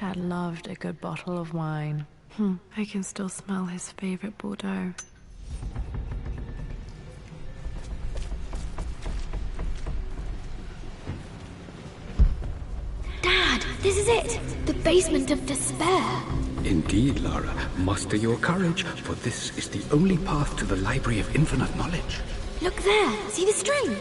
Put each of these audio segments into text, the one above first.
Dad loved a good bottle of wine. I can still smell his favorite Bordeaux. Dad, this is it! The basement of despair! Indeed, Lara. Muster your courage, for this is the only path to the Library of Infinite Knowledge. Look there! See the string?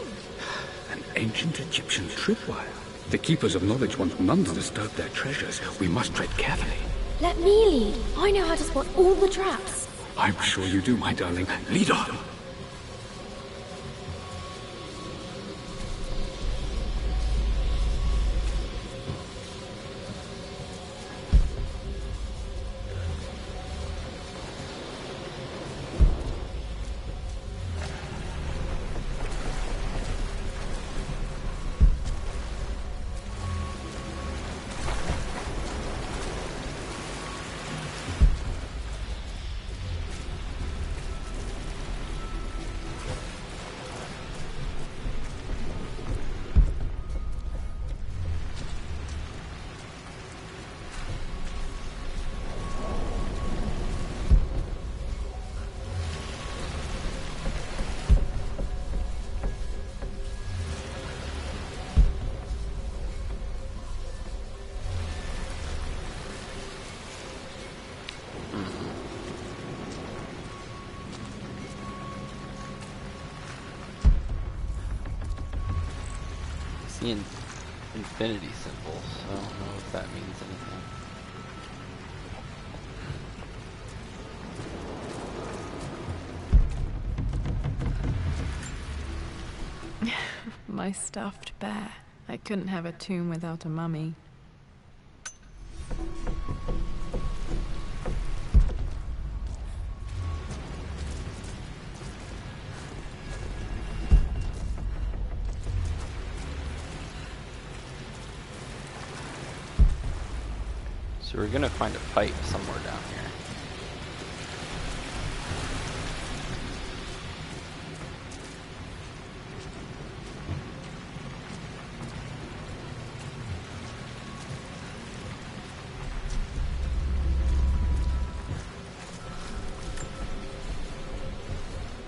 An ancient Egyptian tripwire. The Keepers of Knowledge want none to disturb their treasures. We must tread carefully. Let me lead. I know how to spot all the traps. I'm sure you do, my darling. Lead on. Infinity symbols. I don't know if that means anything. My stuffed bear. I couldn't have a tomb without a mummy. So we're gonna find a pipe somewhere down here.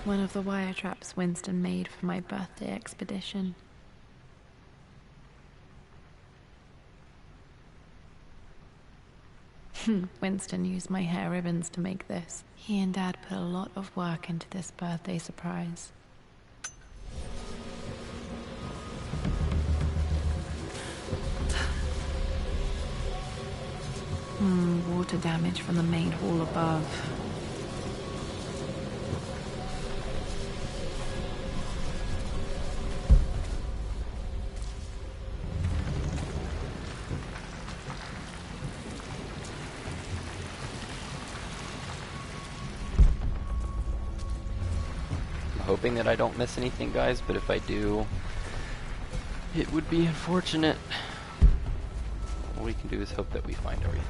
One of the wire traps Winston made for my birthday expedition. Winston used my hair ribbons to make this. He and Dad put a lot of work into this birthday surprise. Water damage from the main hall above. Hoping that I don't miss anything, guys, but if I do, it would be unfortunate. All we can do is hope that we find everything.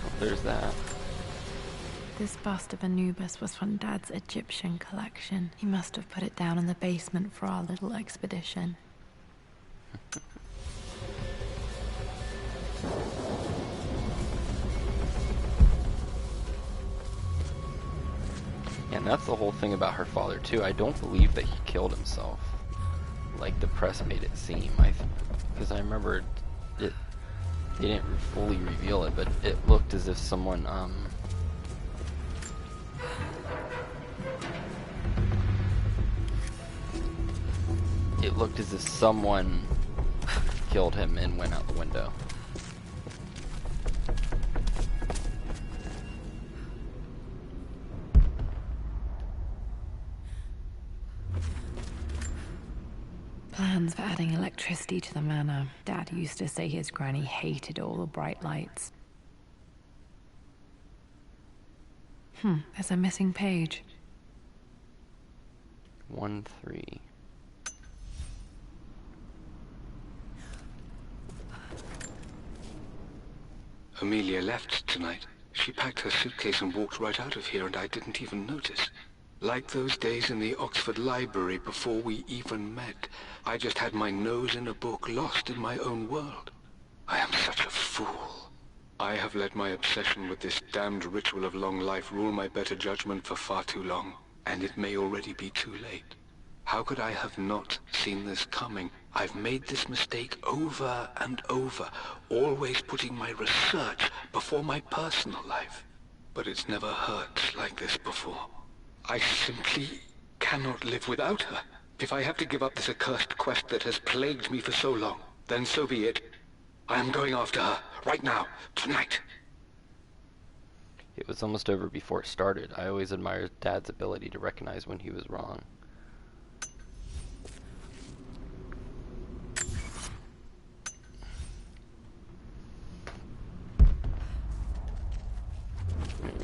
Oh, there's that. This bust of Anubis was from Dad's Egyptian collection. He must have put it down in the basement for our little expedition. Yeah, and that's the whole thing about her father too. I don't believe that he killed himself, like the press made it seem. Because I remember it. They didn't fully reveal it, but it looked as if someone It looked as if someone killed him and went out the window. Plans for adding electricity to the manor. Dad used to say his granny hated all the bright lights. There's a missing page. 1-3. Amelia left tonight. She packed her suitcase and walked right out of here, and I didn't even notice. Like those days in the Oxford Library before we even met. I just had my nose in a book, lost in my own world. I am such a fool. I have let my obsession with this damned ritual of long life rule my better judgment for far too long, and it may already be too late. How could I have not seen this coming? I've made this mistake over and over, always putting my research before my personal life. But it's never hurt like this before. I simply cannot live without her. If I have to give up this accursed quest that has plagued me for so long, then so be it. I am going after her, right now, tonight. It was almost over before it started. I always admired Dad's ability to recognize when he was wrong.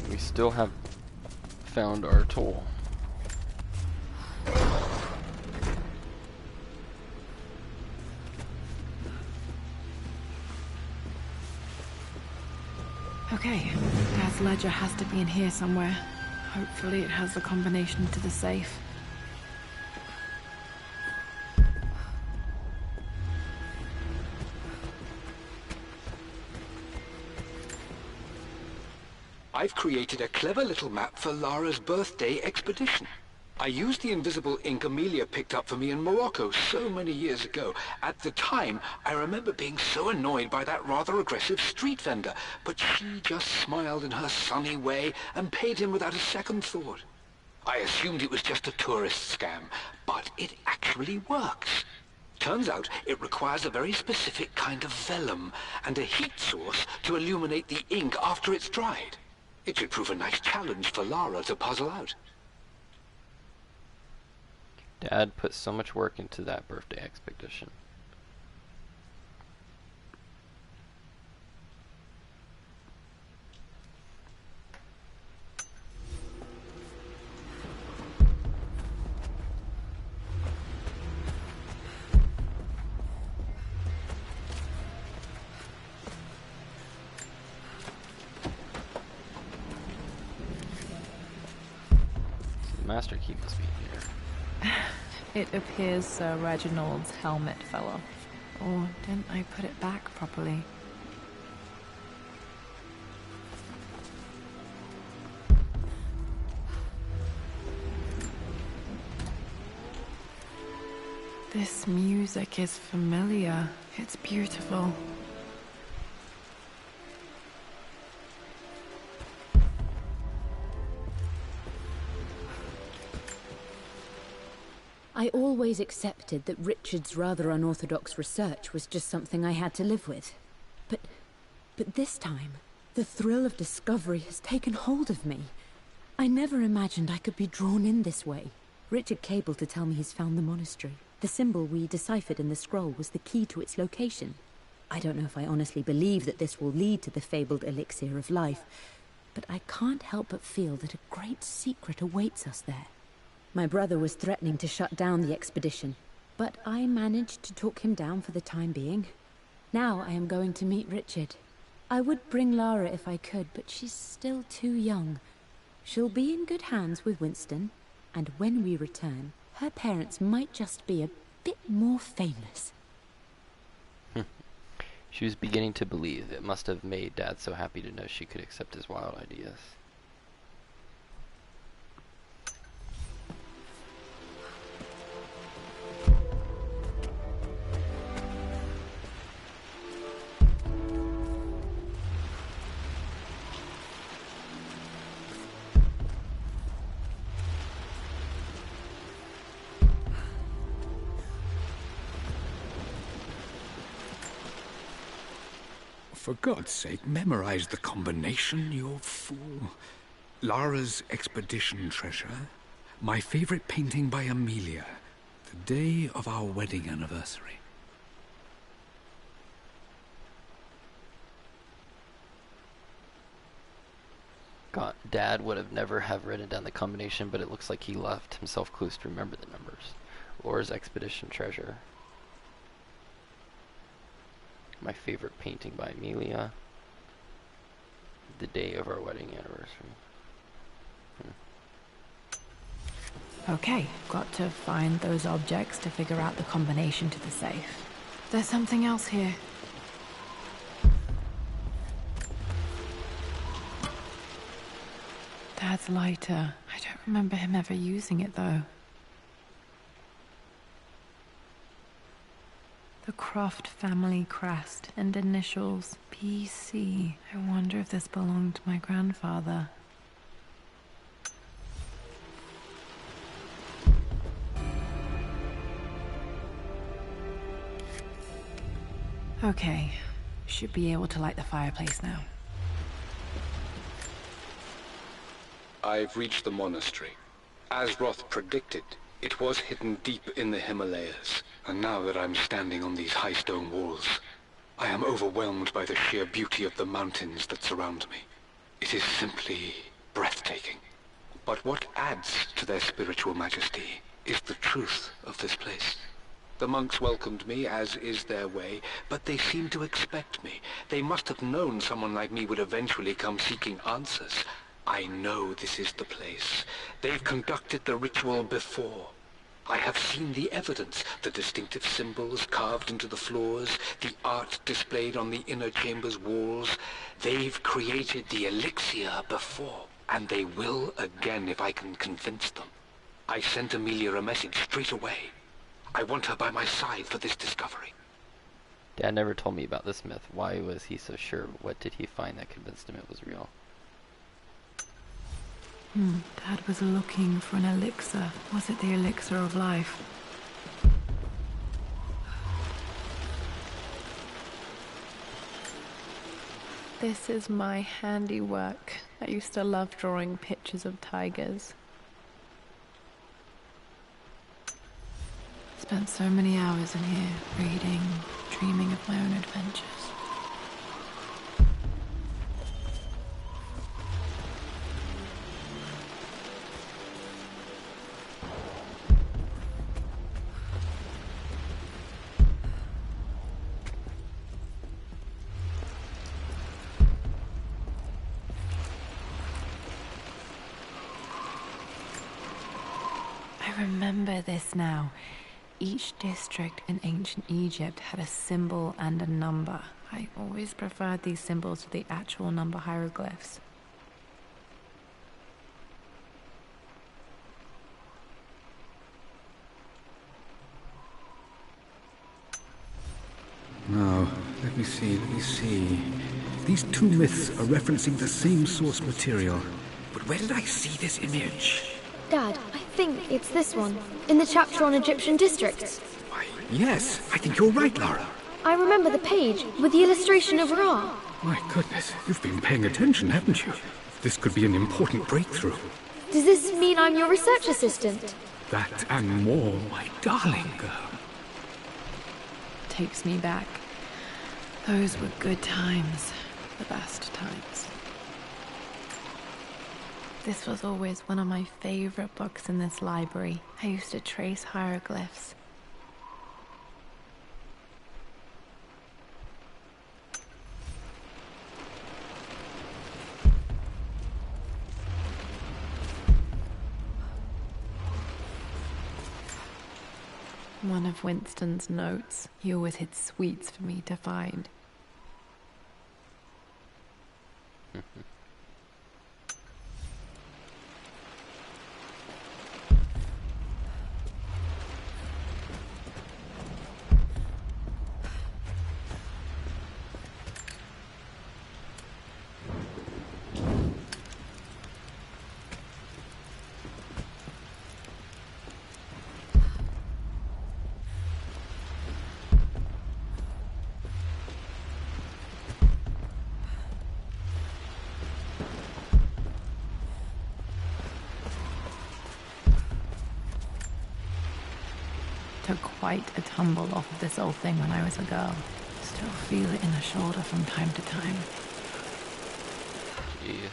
We still have found our tool. Okay, Dad's ledger has to be in here somewhere. Hopefully it has the combination to the safe. I've created a clever little map for Lara's birthday expedition. I used the invisible ink Amelia picked up for me in Morocco so many years ago. At the time, I remember being so annoyed by that rather aggressive street vendor, but she just smiled in her sunny way and paid him without a second thought. I assumed it was just a tourist scam, but it actually works. Turns out it requires a very specific kind of vellum and a heat source to illuminate the ink after it's dried. It should prove a nice challenge for Lara to puzzle out. Dad put so much work into that birthday expedition. The master key must be here. It appears Sir Reginald's helmet fell off. Or didn't I put it back properly? This music is familiar. It's beautiful. I always accepted that Richard's rather unorthodox research was just something I had to live with. But this time, the thrill of discovery has taken hold of me. I never imagined I could be drawn in this way. Richard cabled to tell me he's found the monastery. The symbol we deciphered in the scroll was the key to its location. I don't know if I honestly believe that this will lead to the fabled elixir of life, but I can't help but feel that a great secret awaits us there. My brother was threatening to shut down the expedition, but I managed to talk him down for the time being. Now I am going to meet Richard. I would bring Lara if I could, but she's still too young. She'll be in good hands with Winston, and when we return, her parents might just be a bit more famous. She was beginning to believe. It must have made Dad so happy to know she could accept his wild ideas. For God's sake, memorize the combination, you fool. Lara's expedition treasure. My favorite painting by Amelia. The day of our wedding anniversary. God, Dad would have never have written down the combination, but it looks like he left himself clues to remember the numbers. Laura's expedition treasure. My favorite painting by Amelia. the day of our wedding anniversary. Okay, got to find those objects to figure out the combination to the safe. There's something else here. Dad's lighter. I don't remember him ever using it, though. The Croft family crest and initials PC. I wonder if this belonged to my grandfather. Okay, should be able to light the fireplace now. I've reached the monastery. As Roth predicted, it was hidden deep in the Himalayas. And now that I'm standing on these high stone walls, I am overwhelmed by the sheer beauty of the mountains that surround me. It is simply breathtaking. But what adds to their spiritual majesty is the truth of this place. The monks welcomed me, as is their way, but they seemed to expect me. They must have known someone like me would eventually come seeking answers. I know this is the place. They've conducted the ritual before. I have seen the evidence, the distinctive symbols carved into the floors, the art displayed on the inner chamber's walls. They've created the elixir before, and they will again if I can convince them. I sent Amelia a message straight away. I want her by my side for this discovery. Dad never told me about this myth. Why was he so sure? What did he find that convinced him it was real? Dad was looking for an elixir. Was it the elixir of life? This is my handiwork. I used to love drawing pictures of tigers. Spent so many hours in here, reading, dreaming of my own adventures. I remember this now. Each district in ancient Egypt had a symbol and a number. I always preferred these symbols to the actual number hieroglyphs. Now, let me see. These two myths are referencing the same source material. But where did I see this image? Dad, I think it's this one, in the chapter on Egyptian districts. Why, yes, I think you're right, Lara. I remember the page with the illustration of Ra. My goodness, you've been paying attention, haven't you? This could be an important breakthrough. Does this mean I'm your research assistant? That and more, my darling girl. Takes me back. Those were good times. The best times. This was always one of my favorite books in this library. I used to trace hieroglyphs. One of Winston's notes. He always hid sweets for me to find. Took quite a tumble off of this old thing when I was a girl. Still feel it in the shoulder from time to time. Jeez.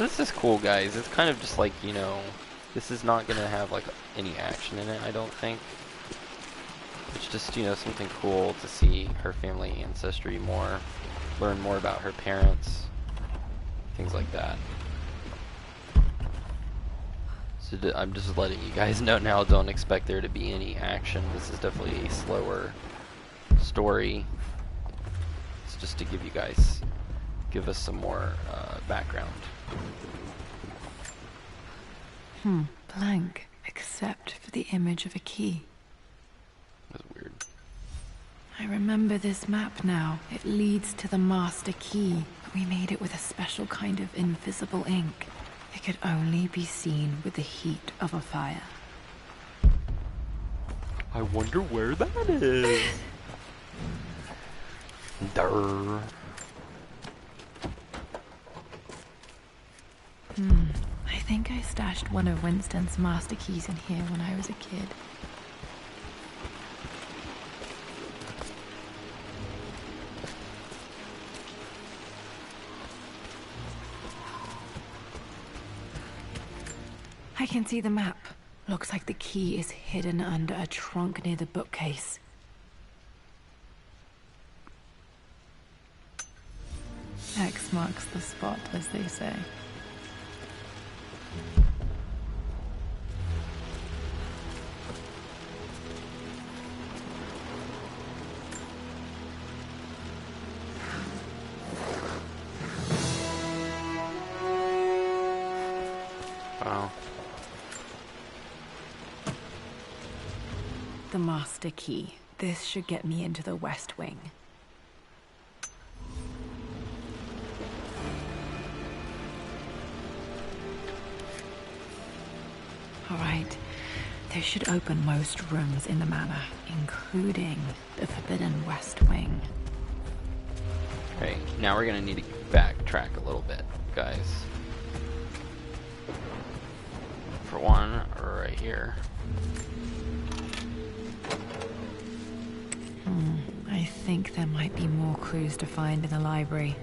So this is cool, guys. It's kind of just like, you know, this is not gonna have like any action in it, I don't think. It's just, you know, something cool to see her family ancestry more, learn more about her parents, things like that. So I'm just letting you guys know now, don't expect there to be any action. This is definitely a slower story. It's just to give you guys, give us some more background. Blank, except for the image of a key. That's weird. I remember this map now. It leads to the master key. We made it with a special kind of invisible ink. It could only be seen with the heat of a fire. I wonder where that is. Durr. I think I stashed one of Winston's master keys in here when I was a kid. I can see the map. Looks like the key is hidden under a trunk near the bookcase. X marks the spot, as they say. Wow. The master key. This should get me into the West Wing. All right. This should open most rooms in the manor, including the Forbidden West Wing. Okay, now we're gonna need to backtrack a little bit, guys. For one, right here. I think there might be more clues to find in the library.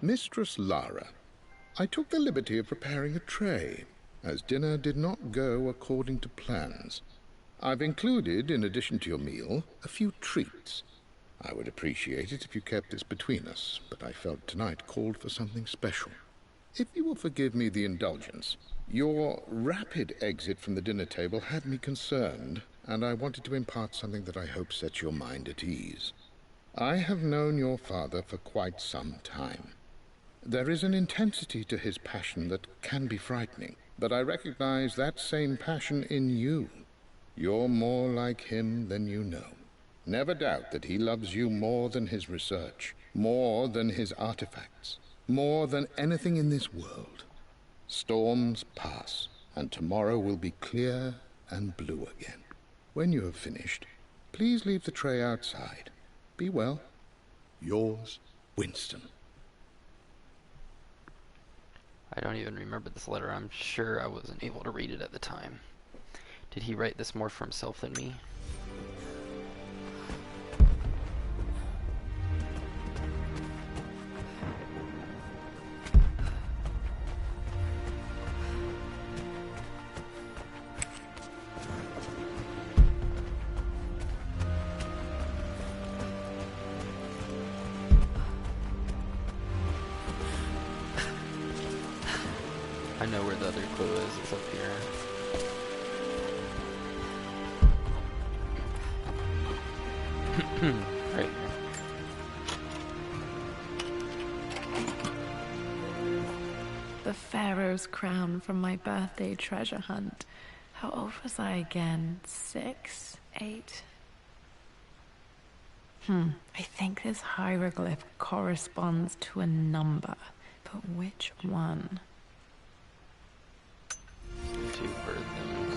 Mistress Lara, I took the liberty of preparing a tray, as dinner did not go according to plans. I've included, in addition to your meal, a few treats. I would appreciate it if you kept this between us, but I felt tonight called for something special. If you will forgive me the indulgence, your rapid exit from the dinner table had me concerned, and I wanted to impart something that I hope sets your mind at ease. I have known your father for quite some time. There is an intensity to his passion that can be frightening. but I recognize that same passion in you. You're more like him than you know. Never doubt that he loves you more than his research, more than his artifacts, more than anything in this world. Storms pass, and tomorrow will be clear and blue again. When you have finished, please leave the tray outside. Be well. Yours, Winston. I don't even remember this letter. I'm sure I wasn't able to read it at the time. Did he write this more for himself than me? I know where the other clue is. It's up here. Right here. The Pharaoh's crown from my birthday treasure hunt. How old was I again? 6? 8? I think this hieroglyph corresponds to a number. But which one? Two bird things.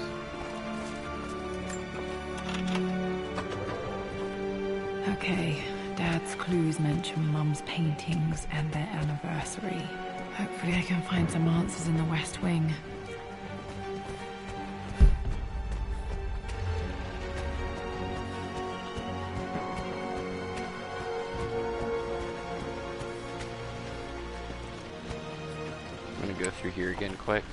Okay, Dad's clues mention Mum's paintings and their anniversary. Hopefully I can find some answers in the West Wing. I'm gonna go through here again quick.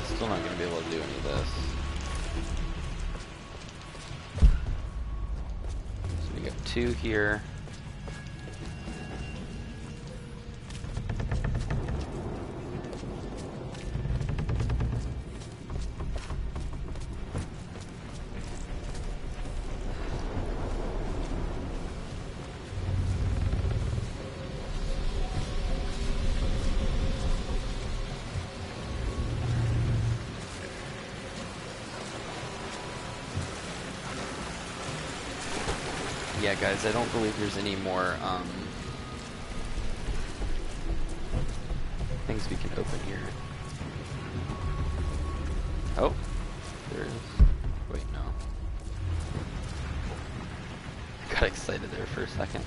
Still not going to be able to do any of this. So we got 2 here. Yeah, guys, I don't believe there's any more things we can open here. Oh, there is. Wait, no. I got excited there for a second.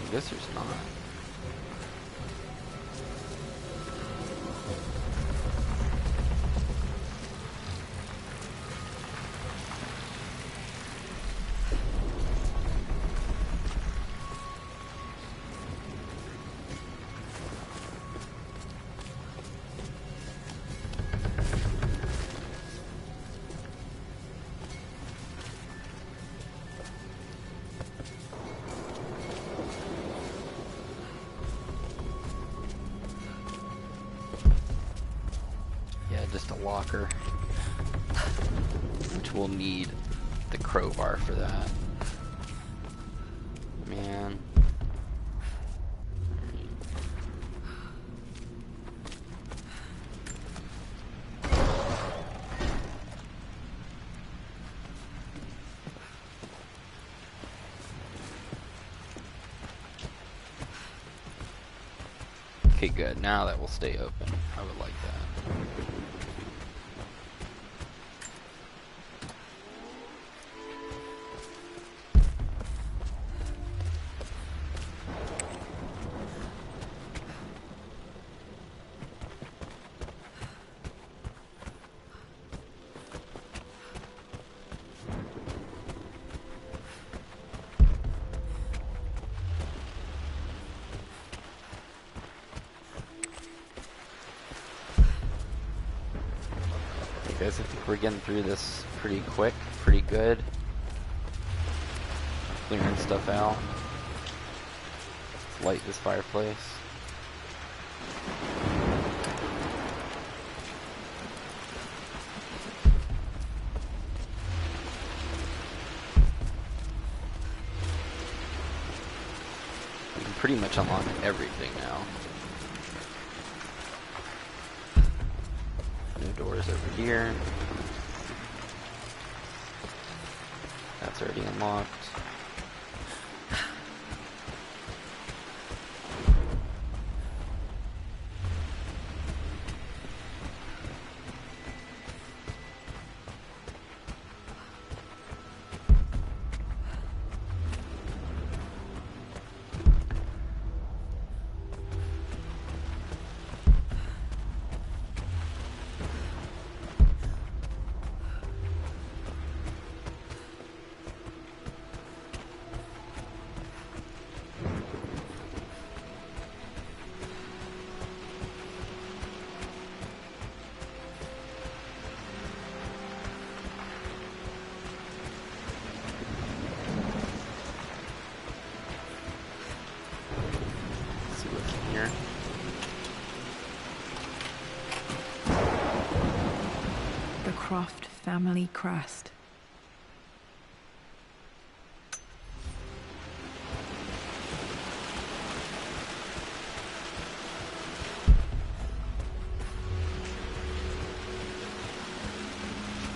I guess there's not. Just a locker, which we'll need the crowbar for that. Man. Okay, good. Now that will stay open. I would like that. Guys, I think we're getting through this pretty quick, pretty good. Clearing stuff out. Let's light this fireplace. We can pretty much unlock everything now. Doors over here. That's already unlocked. The Croft family crest.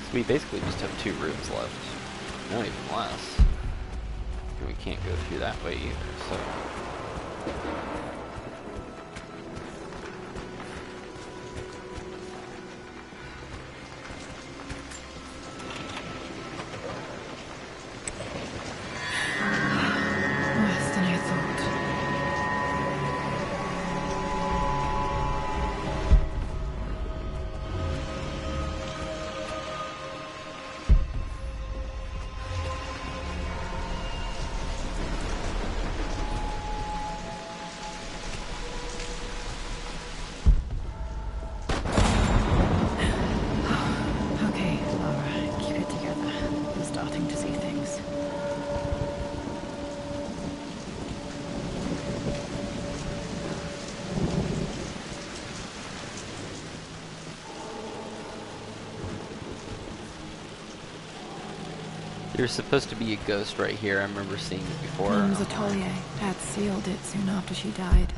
So we basically just have 2 rooms left. No, even less. And we can't go through that way either, so... Worse than I thought. Okay, Lara, keep it together. I'm starting to see things. There's supposed to be a ghost right here. I remember seeing it before. Mum's atelier. Dad sealed it soon after she died.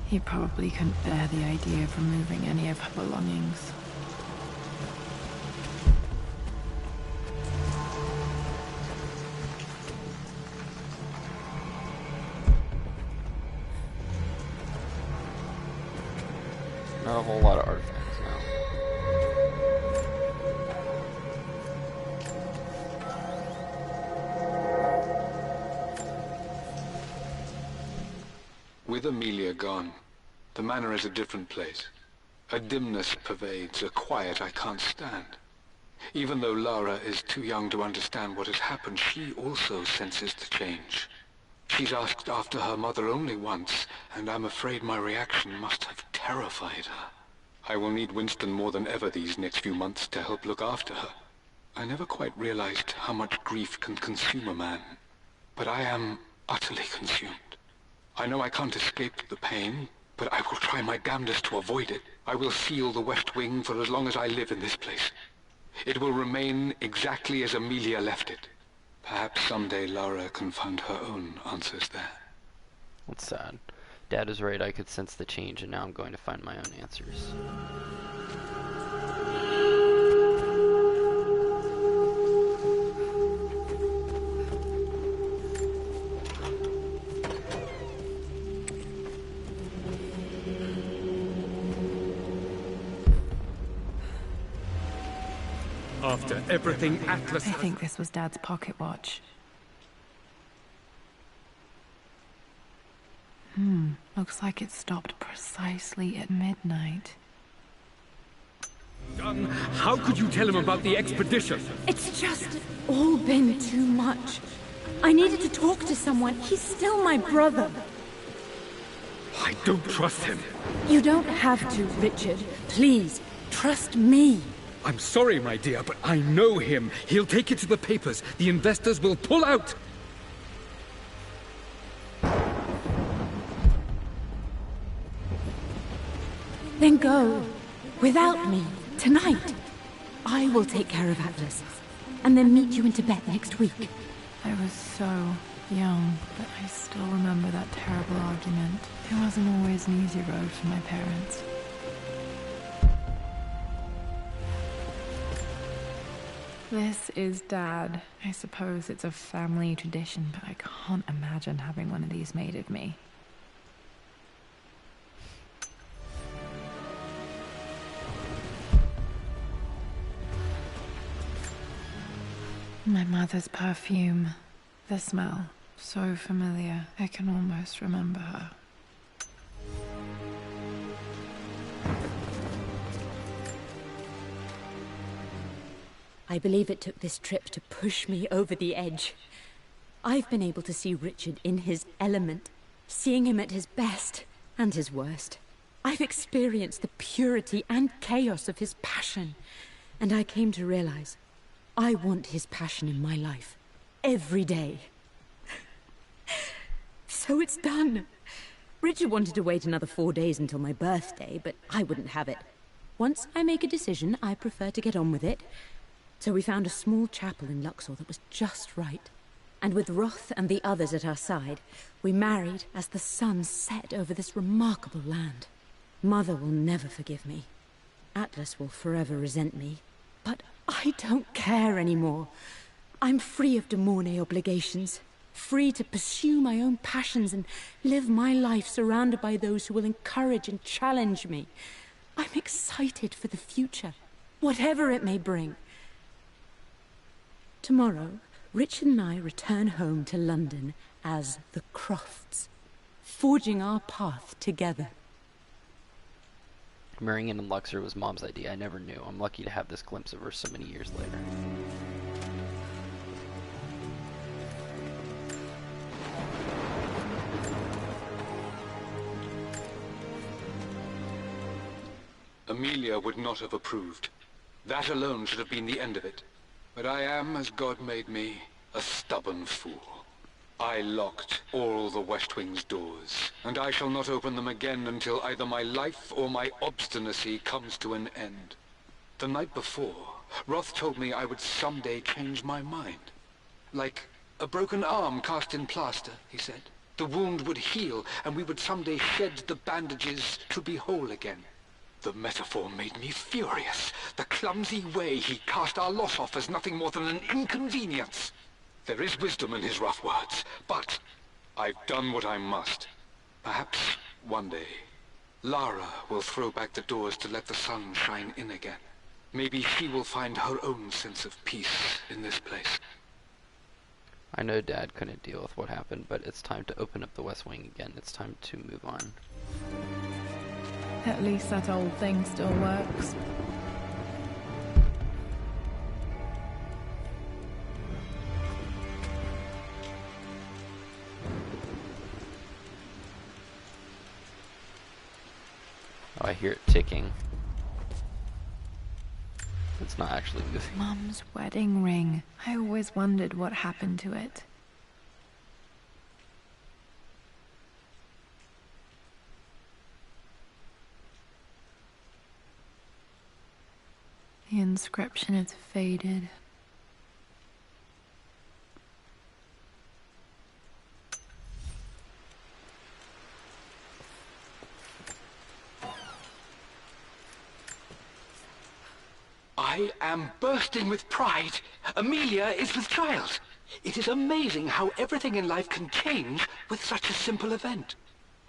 He probably couldn't bear the idea of removing any of her belongings. Not a whole lot of artifacts now. With Amelia gone, the manor is a different place. A dimness pervades, a quiet I can't stand. Even though Lara is too young to understand what has happened, she also senses the change. She's asked after her mother only once, and I'm afraid my reaction must have terrified her. I will need Winston more than ever these next few months to help look after her. I never quite realized how much grief can consume a man, but I am utterly consumed. I know I can't escape the pain, but I will try my damnedest to avoid it. I will seal the West Wing for as long as I live in this place. It will remain exactly as Amelia left it. Perhaps someday Lara can find her own answers there. That's sad. Dad is right, I could sense the change, and now I'm going to find my own answers. After everything Atlas I think this was Dad's pocket watch. Looks like it stopped precisely at midnight. done, how could you tell him about the expedition? It's just all been too much. I needed to talk to someone. He's still my brother. I don't trust him. You don't have to, Richard. Please, trust me. I'm sorry, my dear, but I know him. He'll take it to the papers. The investors will pull out. Then go. Without me. Tonight. I will take care of Atlas. And then meet you in Tibet next week. I was so young, but I still remember that terrible argument. It wasn't always an easy road for my parents. This is Dad. I suppose it's a family tradition, but I can't imagine having one of these made of me. My mother's perfume. The smell. So familiar. I can almost remember her. I believe it took this trip to push me over the edge. I've been able to see Richard in his element, seeing him at his best and his worst. I've experienced the purity and chaos of his passion, and I came to realize I want his passion in my life, every day. So it's done. Richard wanted to wait another 4 days until my birthday, but I wouldn't have it. Once I make a decision, I prefer to get on with it. So we found a small chapel in Luxor that was just right. And with Roth and the others at our side, we married as the sun set over this remarkable land. Mother will never forgive me. Atlas will forever resent me. But I don't care anymore. I'm free of de Mornay obligations. Free to pursue my own passions and live my life surrounded by those who will encourage and challenge me. I'm excited for the future, whatever it may bring. Tomorrow, Richard and I return home to London as the Crofts, forging our path together. Marrying in Luxor was Mom's idea. I never knew. I'm lucky to have this glimpse of her so many years later. Amelia would not have approved. That alone should have been the end of it. But I am, as God made me, a stubborn fool. I locked all the West Wing's doors, and I shall not open them again until either my life or my obstinacy comes to an end. The night before, Roth told me I would someday change my mind. Like a broken arm cast in plaster, he said. The wound would heal, and we would someday shed the bandages to be whole again. The metaphor made me furious. The clumsy way he cast our loss off as nothing more than an inconvenience. There is wisdom in his rough words, but I've done what I must. Perhaps one day, Lara will throw back the doors to let the sun shine in again. Maybe she will find her own sense of peace in this place. I know Dad couldn't deal with what happened, but it's time to open up the West Wing again. It's time to move on. At least that old thing still works. Oh, I hear it ticking. It's not actually moving. Mum's wedding ring. I always wondered what happened to it. The inscription is faded. I am bursting with pride. Amelia is with child. It is amazing how everything in life can change with such a simple event.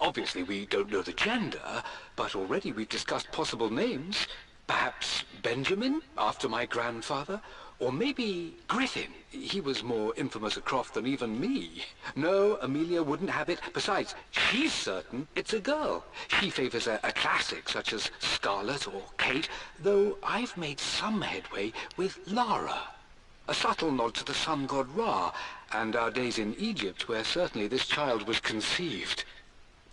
Obviously, we don't know the gender, but already we've discussed possible names. Perhaps Benjamin, after my grandfather? Or maybe Griffin. He was more infamous at Croft than even me. No, Amelia wouldn't have it. Besides, she's certain it's a girl. She favors a classic such as Scarlet or Kate, though I've made some headway with Lara. A subtle nod to the sun god Ra, and our days in Egypt where certainly this child was conceived.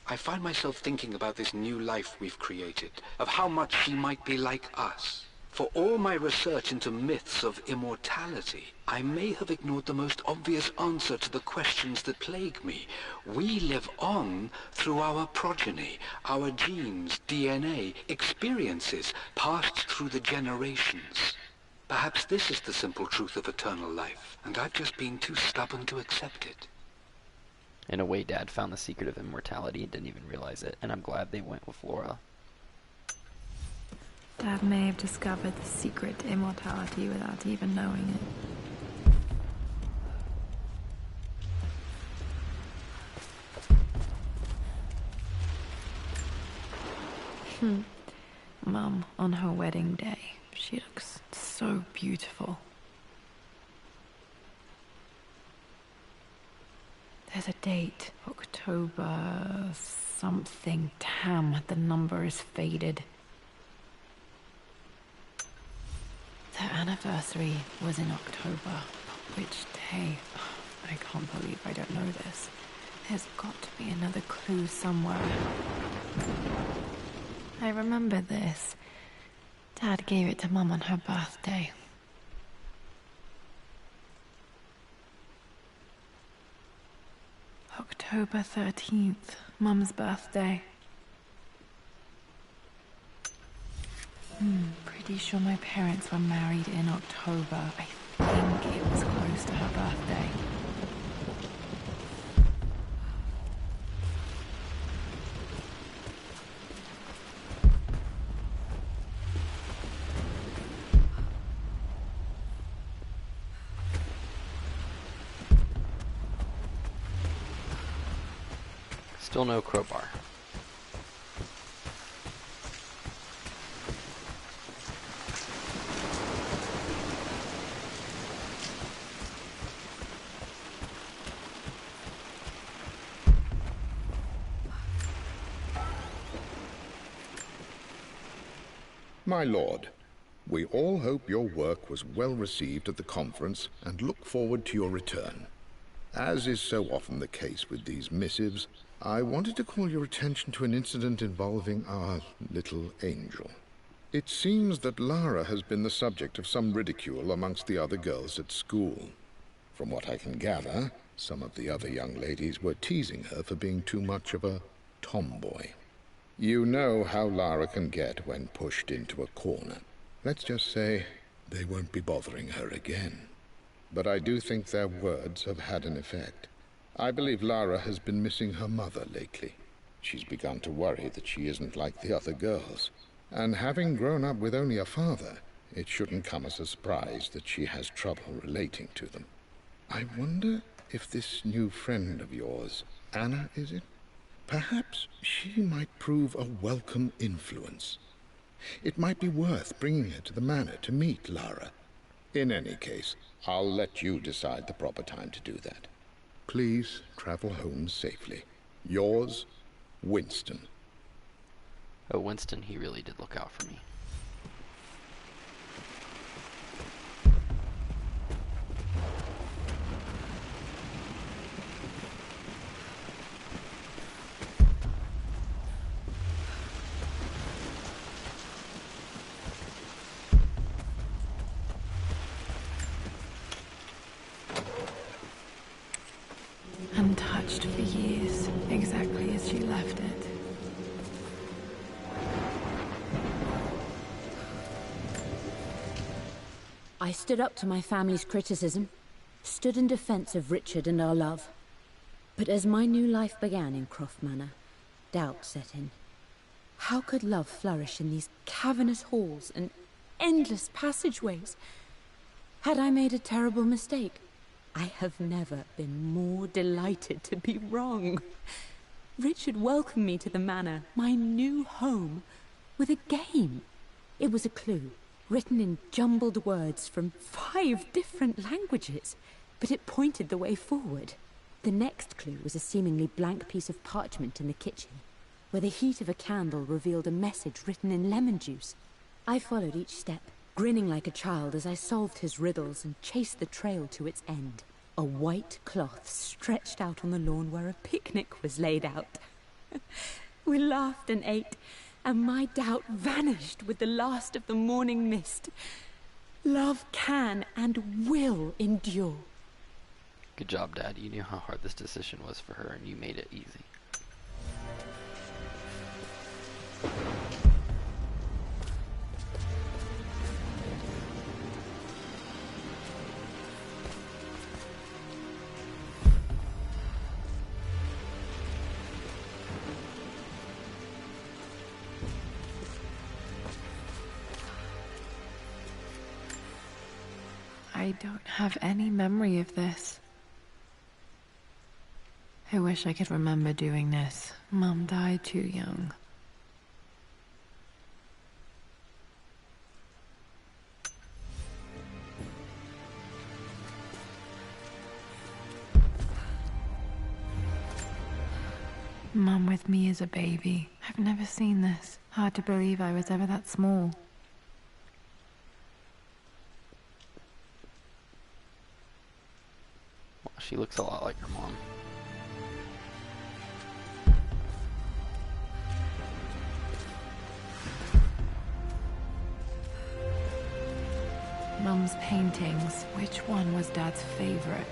I find myself thinking about this new life we've created, of how much she might be like us. For all my research into myths of immortality, I may have ignored the most obvious answer to the questions that plague me. We live on through our progeny, our genes, DNA, experiences passed through the generations. Perhaps this is the simple truth of eternal life, and I've just been too stubborn to accept it. In a way, Dad found the secret of immortality and didn't even realize it, and I'm glad they went with Laura. Dad may have discovered the secret to immortality without even knowing it. Mum, on her wedding day, she looks so beautiful. There's a date, October something. Damn, the number is faded. Their anniversary was in October. Which day? I can't believe I don't know this. There's got to be another clue somewhere. I remember this. Dad gave it to Mum on her birthday. October 13th, Mum's birthday. Pretty sure my parents were married in October. I think it was close to her birthday. Still no crowbar. My lord, we all hope your work was well received at the conference and look forward to your return. As is so often the case with these missives, I wanted to call your attention to an incident involving our little angel. It seems that Lara has been the subject of some ridicule amongst the other girls at school. From what I can gather, some of the other young ladies were teasing her for being too much of a tomboy. You know how Lara can get when pushed into a corner. Let's just say they won't be bothering her again. But I do think their words have had an effect. I believe Lara has been missing her mother lately. She's begun to worry that she isn't like the other girls. And having grown up with only a father, it shouldn't come as a surprise that she has trouble relating to them. I wonder if this new friend of yours, Anna, is it? Perhaps she might prove a welcome influence. It might be worth bringing her to the manor to meet Lara. In any case, I'll let you decide the proper time to do that. Please travel home safely. Yours, Winston. Oh, Winston, he really did look out for me. Untouched for years, exactly as she left it. I stood up to my family's criticism, stood in defense of Richard and our love. But as my new life began in Croft Manor, doubt set in. How could love flourish in these cavernous halls and endless passageways? Had I made a terrible mistake? I have never been more delighted to be wrong. Richard welcomed me to the manor, my new home, with a game. It was a clue, written in jumbled words from 5 different languages, but it pointed the way forward. The next clue was a seemingly blank piece of parchment in the kitchen, where the heat of a candle revealed a message written in lemon juice. I followed each step, grinning like a child as I solved his riddles and chased the trail to its end. A white cloth stretched out on the lawn where a picnic was laid out. We laughed and ate, and my doubt vanished with the last of the morning mist. Love can and will endure. Good job, Dad. You knew how hard this decision was for her, and you made it easy. I don't have any memory of this. I wish I could remember doing this. Mum died too young. Mum with me as a baby. I've never seen this. Hard to believe I was ever that small. She looks a lot like her mom. Mum's paintings. Which one was Dad's favorite?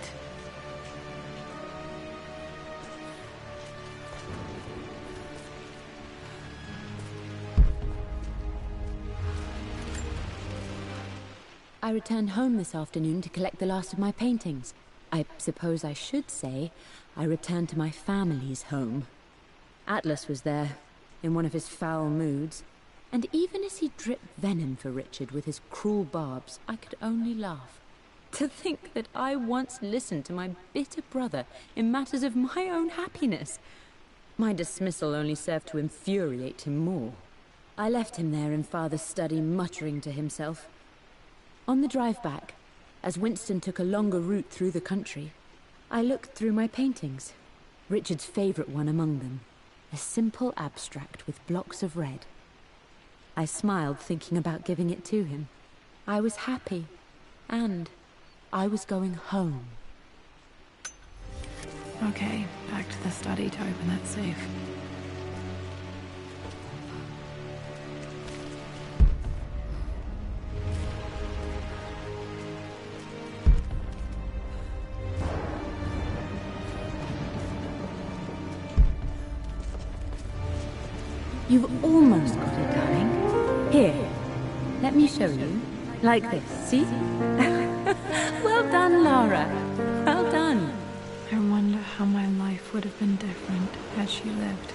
I returned home this afternoon to collect the last of my paintings. I suppose I should say I returned to my family's home. Atlas was there, in one of his foul moods, and even as he dripped venom for Richard with his cruel barbs, I could only laugh. To think that I once listened to my bitter brother in matters of my own happiness. My dismissal only served to infuriate him more. I left him there in Father's study, muttering to himself. On the drive back, as Winston took a longer route through the country, I looked through my paintings, Richard's favorite one among them, a simple abstract with blocks of red. I smiled, thinking about giving it to him. I was happy, and I was going home. Okay, back to the study to open that safe. You've almost got it, darling. Here, let me show you. Like this, see? Well done, Lara. Well done. I wonder how my life would have been different had she lived.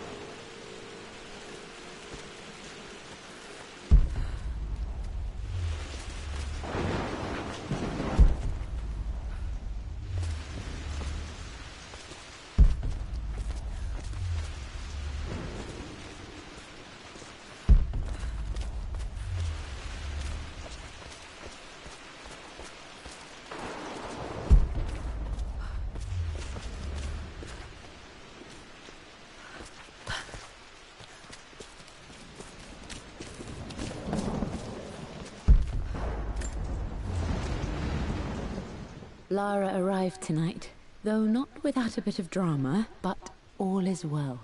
Lara arrived tonight, though not without a bit of drama, but all is well.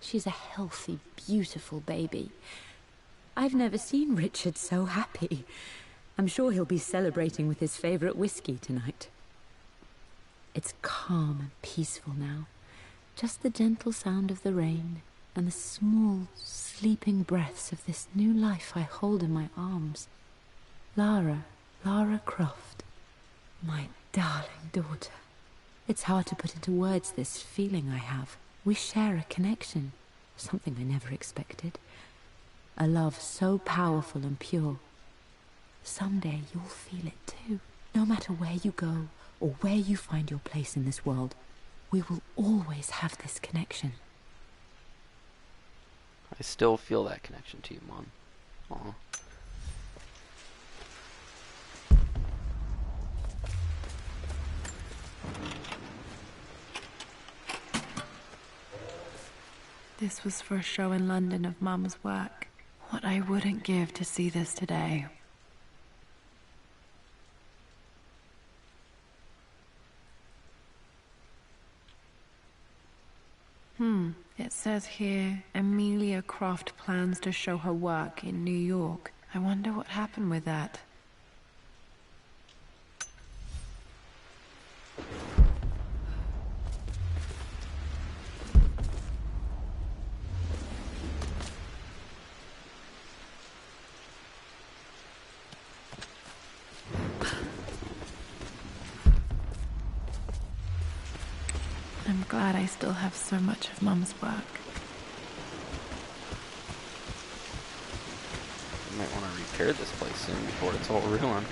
She's a healthy, beautiful baby. I've never seen Richard so happy. I'm sure he'll be celebrating with his favorite whiskey tonight. It's calm and peaceful now. Just the gentle sound of the rain and the small, sleeping breaths of this new life I hold in my arms. Lara Croft, my darling daughter. It's hard to put into words this feeling I have. We share a connection, something I never expected. A love so powerful and pure. Someday you'll feel it too. No matter where you go or where you find your place in this world, we will always have this connection. I still feel that connection to you, Mom. Aw. This was for a show in London of Mum's work. What I wouldn't give to see this today. It says here, Amelia Croft plans to show her work in New York. I wonder what happened with that. I'm glad I still have so much of Mum's work. I might want to repair this place soon before it's all ruined.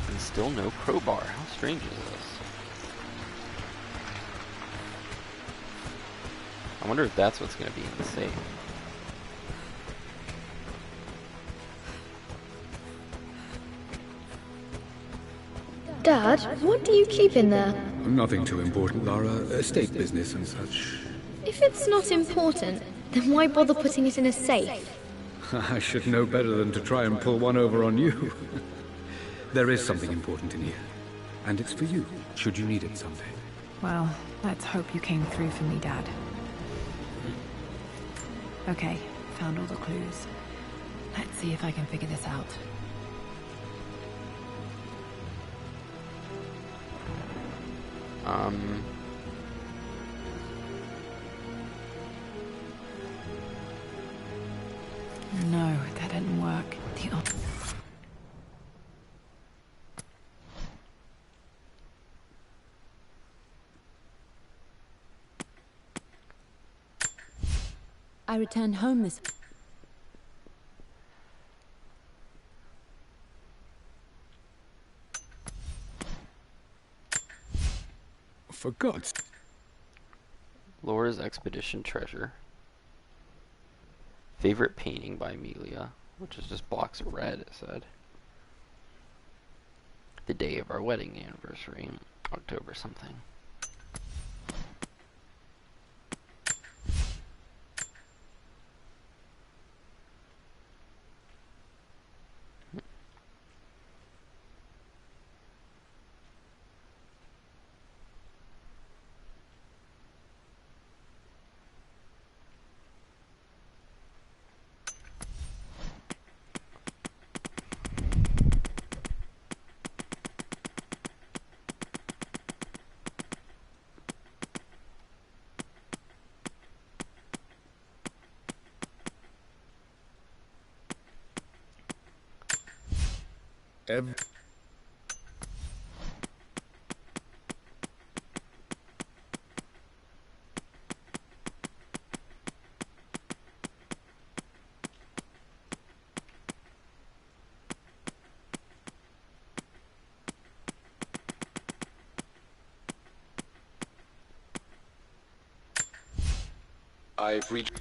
And still no crowbar. How strange is this? I wonder if that's what's going to be in the safe. Dad, what do you keep in there? Nothing too important, Lara. Estate business and such. If it's not important, then why bother putting it in a safe? I should know better than to try and pull one over on you. There is something important in here. And it's for you, should you need it someday. Well, let's hope you came through for me, Dad. Okay, found all the clues. Let's see if I can figure this out. No, that didn't work. I returned home this... For God's... Laura's Expedition Treasure. Favorite painting by Amelia, which is just blocks of red, it said. The day of our wedding anniversary, October something. I've reached...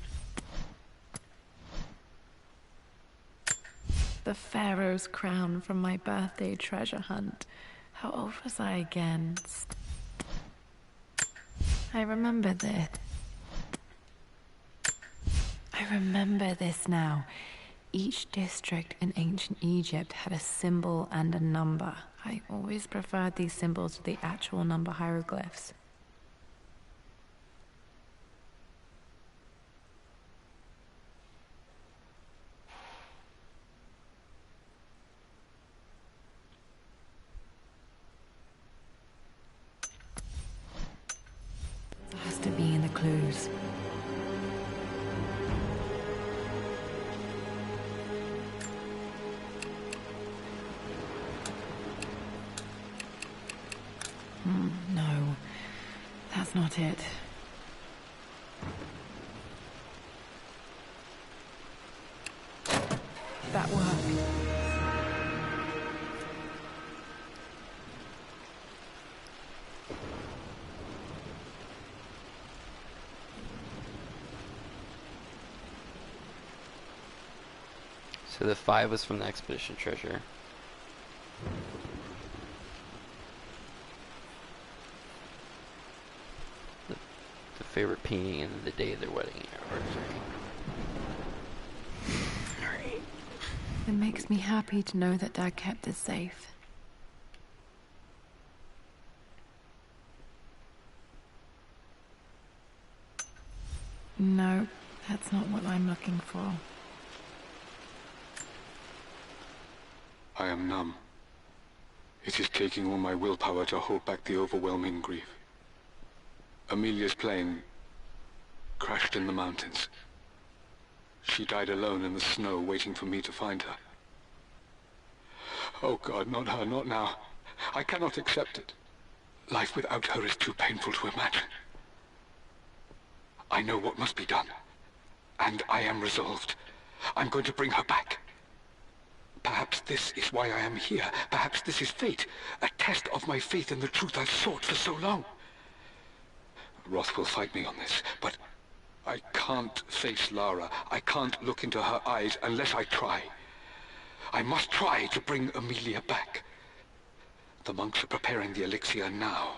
The Pharaoh's crown from my birthday treasure hunt. How old was I again? I remember this. I remember this now. Each district in ancient Egypt had a symbol and a number. I always preferred these symbols to the actual number hieroglyphs. To be in the clues. No, that's not it. That worked. So the 5 was from the expedition treasure. The favorite painting and the day of their wedding anniversary. Alright. It makes me happy to know that Dad kept it safe. No, that's not what I'm looking for. I am numb. It is taking all my willpower to hold back the overwhelming grief. Amelia's plane crashed in the mountains. She died alone in the snow, waiting for me to find her. Oh God, not her, not now. I cannot accept it. Life without her is too painful to imagine. I know what must be done, and I am resolved. I'm going to bring her back. Perhaps this is why I am here. Perhaps this is fate, a test of my faith in the truth I've sought for so long. Roth will fight me on this, but I can't face Lara. I can't look into her eyes unless I try. I must try to bring Amelia back. The monks are preparing the elixir now,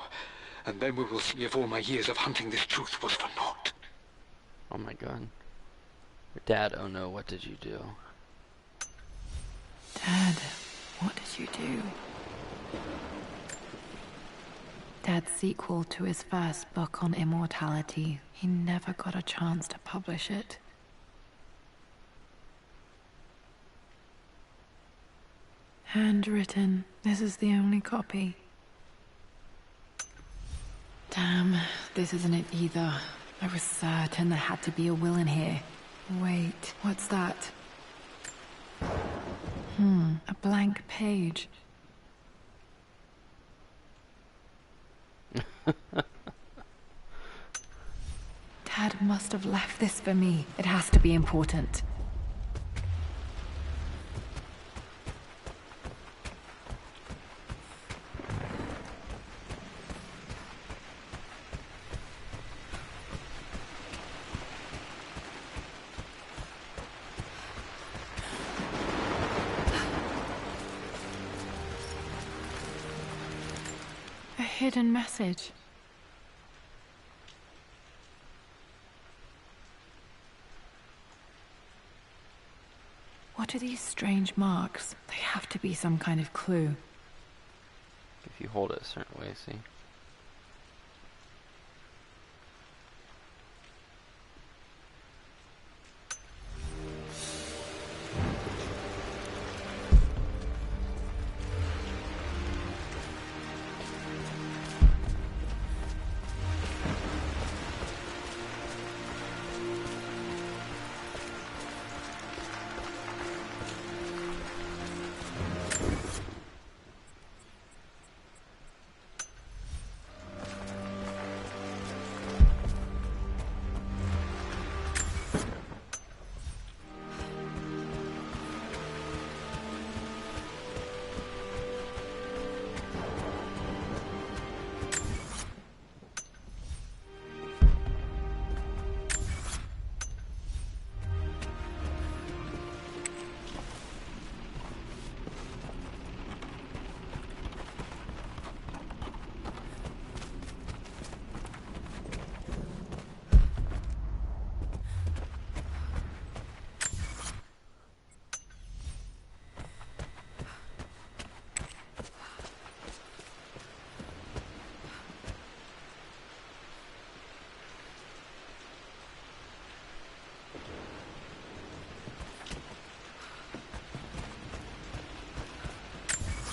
and then we will see if all my years of hunting this truth was for naught. Oh my God. Dad, oh no, what did you do? Dad, what did you do? Dad's sequel to his first book on immortality. He never got a chance to publish it. Handwritten. This is the only copy. Damn, this isn't it either. I was certain there had to be a will in here. Wait, what's that? A blank page. Dad must have left this for me. It has to be important. A hidden message. What are these strange marks? They have to be some kind of clue. If you hold it a certain way, see?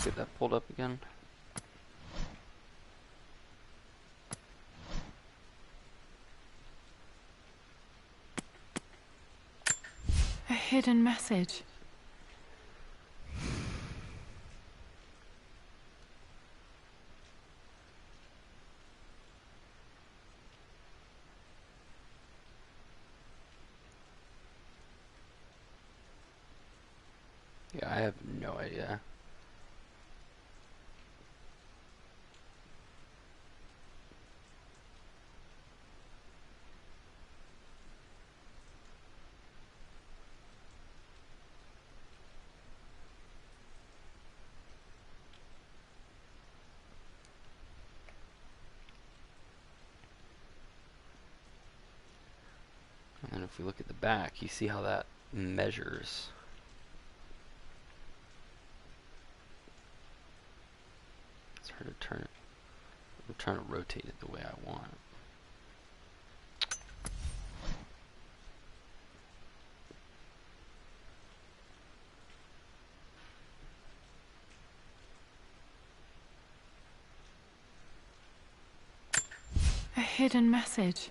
Get that pulled up again. A hidden message. Yeah, I have no idea. if we look at the back, you see how that measures. It's hard to turn it. I'm trying to rotate it the way I want. A hidden message.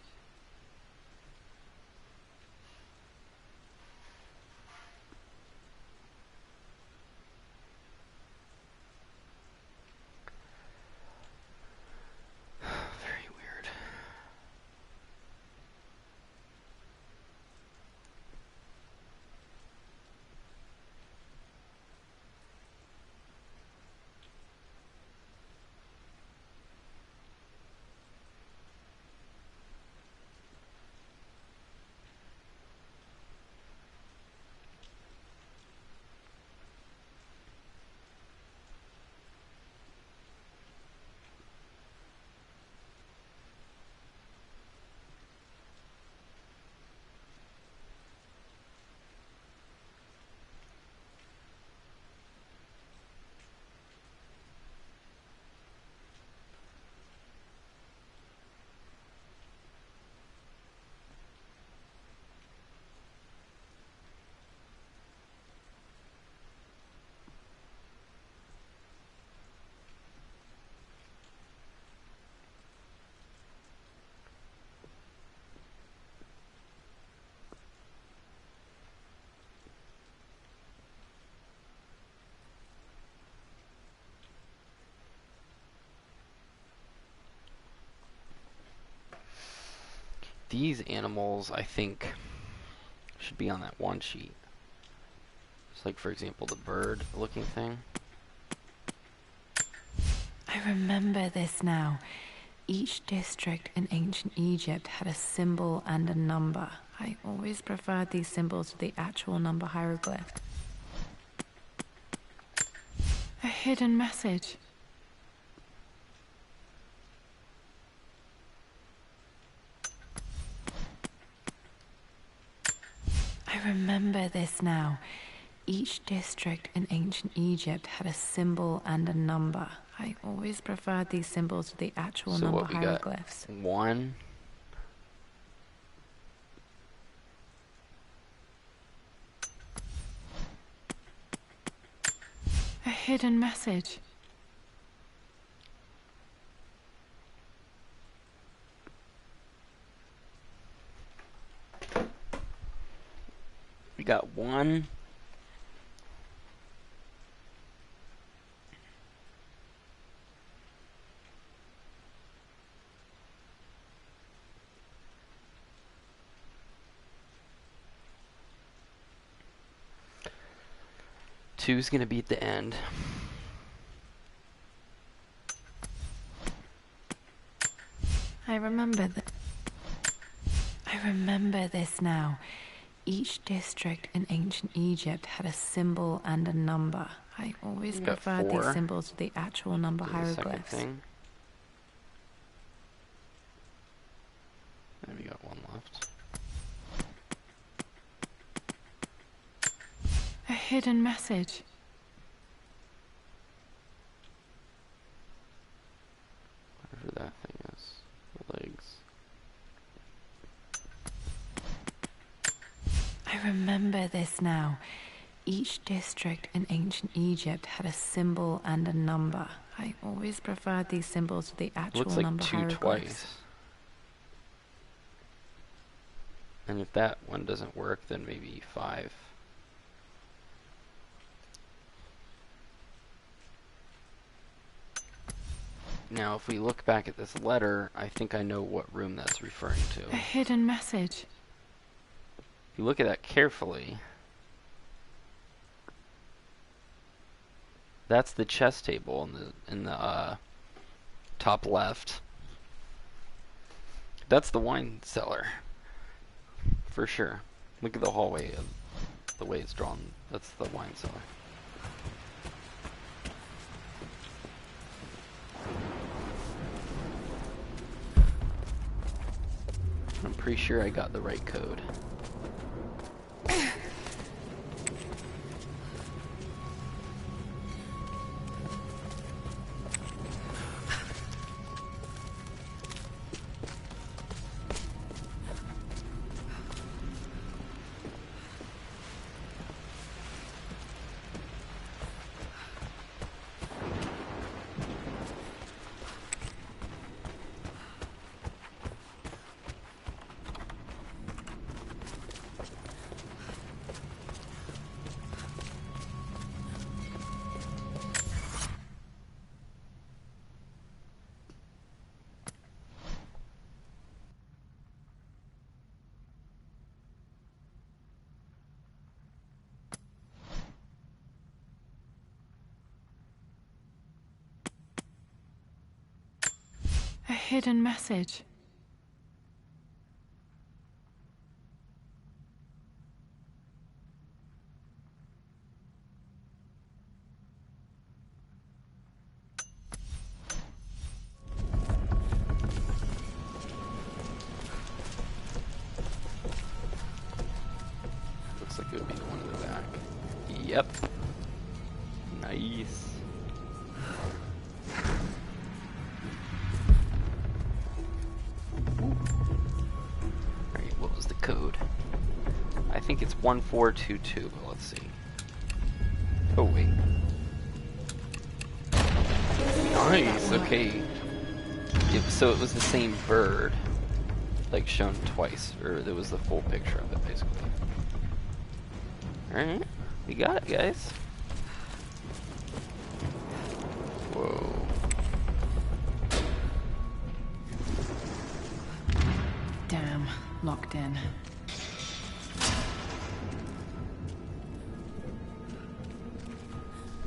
Very weird. These animals, I think, should be on that one sheet. It's like, for example, the bird-looking thing. I remember this now. Each district in ancient Egypt had a symbol and a number. I always preferred these symbols to the actual number hieroglyph. A hidden message. I remember this now. Each district in ancient Egypt had a symbol and a number. I always preferred these symbols to the actual number hieroglyphs. Got 1. A hidden message. We got 1. Two's gonna be at the end. I remember this now. Each district in ancient Egypt had a symbol and a number. I always preferred these symbols to the actual number hieroglyphs. And we got 1 left. A hidden message. Whatever that thing is. The legs. I remember this now. Each district in ancient Egypt had a symbol and a number. I always preferred these symbols to the actual number hieroglyphs. Looks like 2 twice. And if that one doesn't work, then maybe 5. Now, if we look back at this letter, I think I know what room that's referring to. A hidden message. If you look at that carefully, that's the chess table in the top left. That's the wine cellar, for sure. Look at the hallway of the way it's drawn. That's the wine cellar. I'm pretty sure I got the right code. hidden message. Looks like it would be the one in the back. Yep. Nice. Alright, what was the code? I think it's 1422, but let's see. Oh, wait. Nice, okay. So it was the same bird, like shown twice, or there was the full picture of it, basically. Alright, we got it, guys. Whoa. Damn, locked in.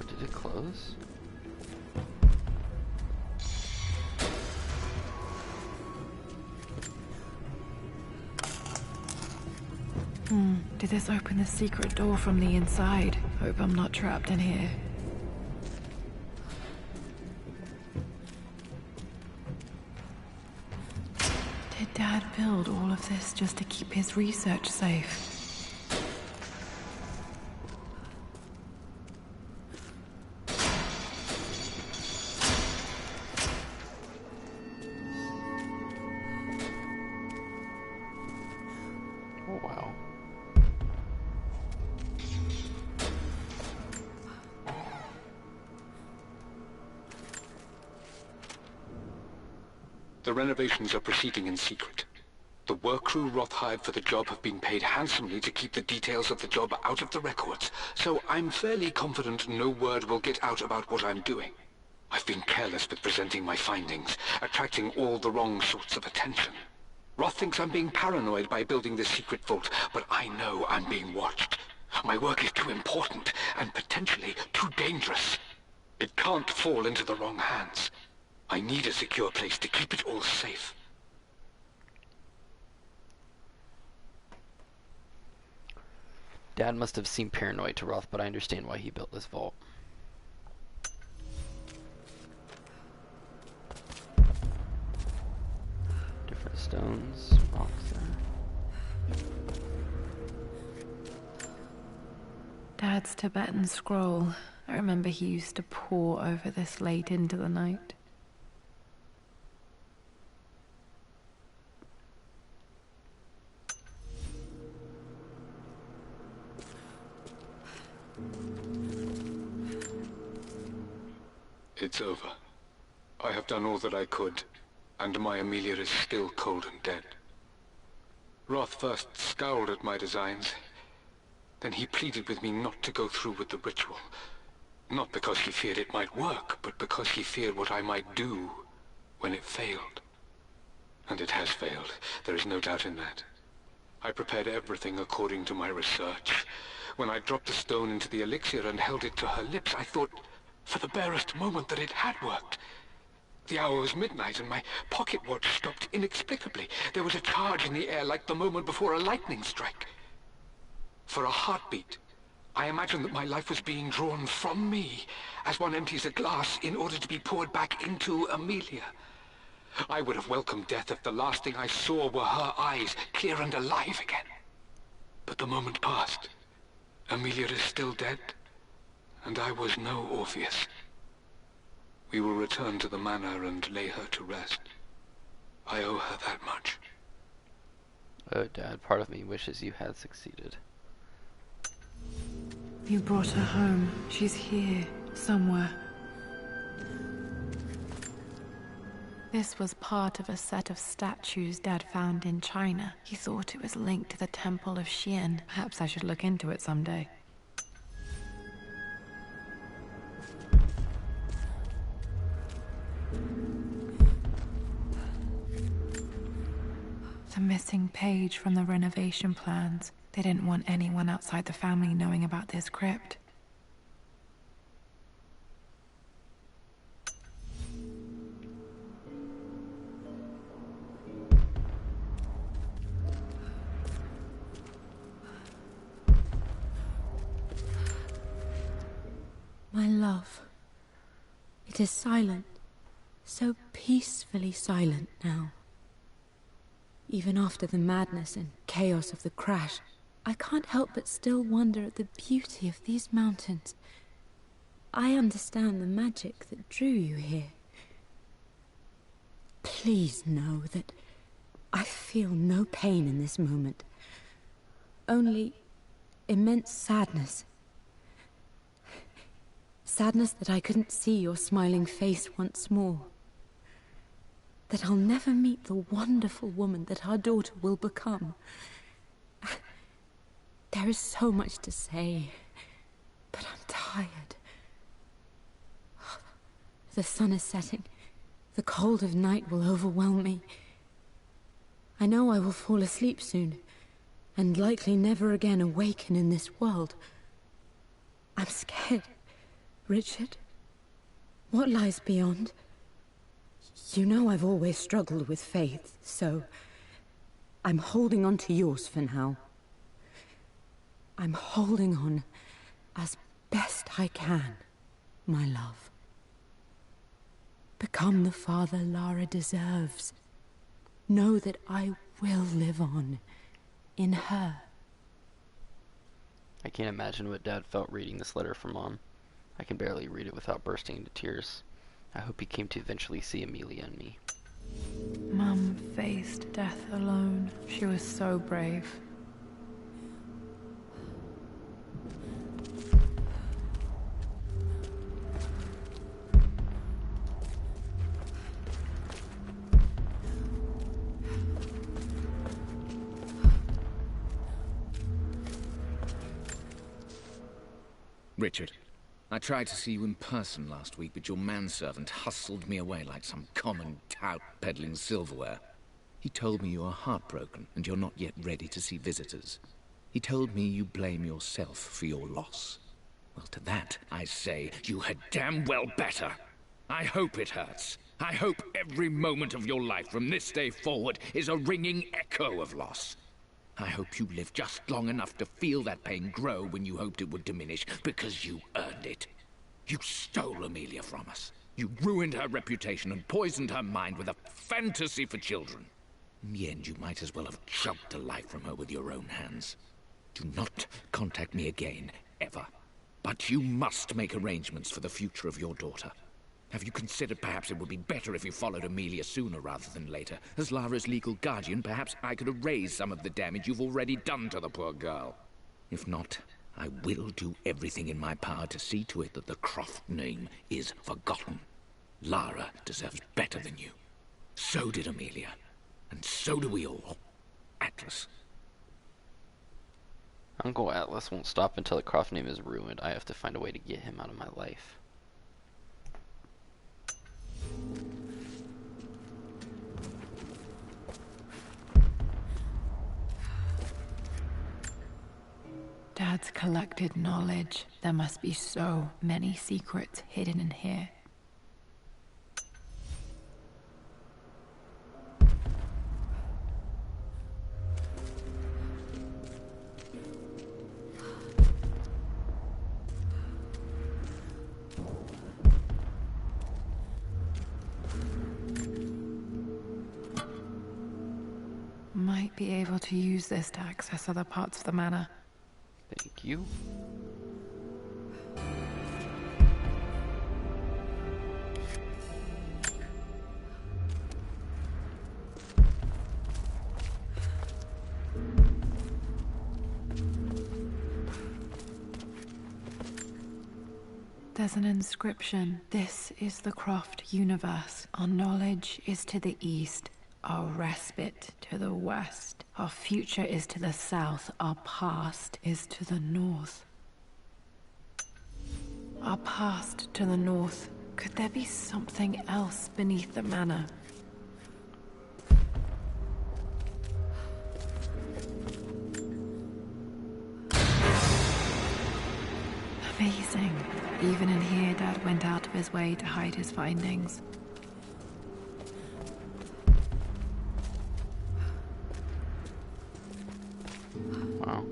Did it close? Did this open the secret door from the inside? Hope I'm not trapped in here. Did Dad build all of this just to keep his research safe? Oh, wow. The renovations are proceeding in secret. The work crew Roth hired for the job have been paid handsomely to keep the details of the job out of the records, so I'm fairly confident no word will get out about what I'm doing. I've been careless with presenting my findings, attracting all the wrong sorts of attention. Roth thinks I'm being paranoid by building this secret vault, but I know I'm being watched. My work is too important, and potentially too dangerous. It can't fall into the wrong hands. I need a secure place to keep it all safe. Dad must have seemed paranoid to Roth, but I understand why he built this vault. Different stones, rocks there. Dad's Tibetan scroll. I remember he used to pore over this late into the night. It's over. I have done all that I could, and my Amelia is still cold and dead. Roth first scowled at my designs. Then he pleaded with me not to go through with the ritual. Not because he feared it might work, but because he feared what I might do when it failed. And it has failed. There is no doubt in that. I prepared everything according to my research. When I dropped the stone into the elixir and held it to her lips, I thought for the barest moment that it had worked. The hour was midnight and my pocket watch stopped inexplicably. There was a charge in the air like the moment before a lightning strike. For a heartbeat, I imagined that my life was being drawn from me as one empties a glass in order to be poured back into Amelia. I would have welcomed death if the last thing I saw were her eyes, clear and alive again. But the moment passed. Amelia is still dead, and I was no Orpheus. We will return to the manor and lay her to rest. I owe her that much. Oh, Dad, part of me wishes you had succeeded. You brought her home. She's here, somewhere. This was part of a set of statues Dad found in China. He thought it was linked to the Temple of Xian. Perhaps I should look into it someday. The missing page from the renovation plans. They didn't want anyone outside the family knowing about this crypt. It is silent, so peacefully silent now. Even after the madness and chaos of the crash, I can't help but still wonder at the beauty of these mountains. I understand the magic that drew you here. Please know that I feel no pain in this moment. Only immense sadness. Sadness that I couldn't see your smiling face once more. That I'll never meet the wonderful woman that our daughter will become. There is so much to say, but I'm tired. The sun is setting. The cold of night will overwhelm me. I know I will fall asleep soon, and likely never again awaken in this world. I'm scared. Richard, what lies beyond? You know I've always struggled with faith, so I'm holding on to yours for now. I'm holding on as best I can, my love. Become the father Lara deserves. Know that I will live on in her. I can't imagine what Dad felt reading this letter from Mom. I can barely read it without bursting into tears. I hope he came to eventually see Amelia and me. Mum faced death alone. She was so brave. Richard, I tried to see you in person last week, but your manservant hustled me away like some common tout peddling silverware. He told me you are heartbroken and you're not yet ready to see visitors. He told me you blame yourself for your loss. Well, to that, I say, you had damn well better. I hope it hurts. I hope every moment of your life from this day forward is a ringing echo of loss. I hope you live just long enough to feel that pain grow when you hoped it would diminish, because you earned it. You stole Amelia from us. You ruined her reputation and poisoned her mind with a fantasy for children. In the end, you might as well have chugged the life from her with your own hands. Do not contact me again, ever. But you must make arrangements for the future of your daughter. Have you considered perhaps it would be better if you followed Amelia sooner rather than later? As Lara's legal guardian, perhaps I could erase some of the damage you've already done to the poor girl. If not, I will do everything in my power to see to it that the Croft name is forgotten. Lara deserves better than you. So did Amelia. And so do we all. Atlas. Uncle Atlas won't stop until the Croft name is ruined. I have to find a way to get him out of my life. Dad's collected knowledge. There must be so many secrets hidden in here. Might be able to use this to access other parts of the manor. Thank you. There's an inscription. This is the Croft universe. Our knowledge is to the east. Our respite to the west. Our future is to the south. Our past is to the north. Our past to the north. Could there be something else beneath the manor? Amazing. Even in here, Dad went out of his way to hide his findings. Wow.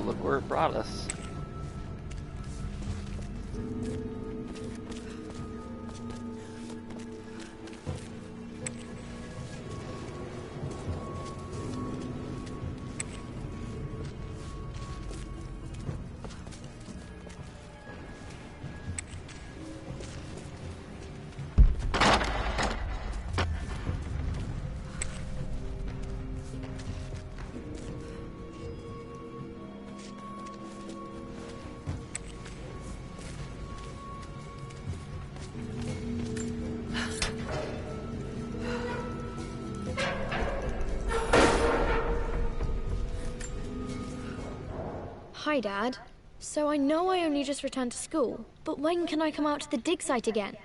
look where it brought us. Hi, Dad. So I know I only just returned to school, but when can I come out to the dig site again?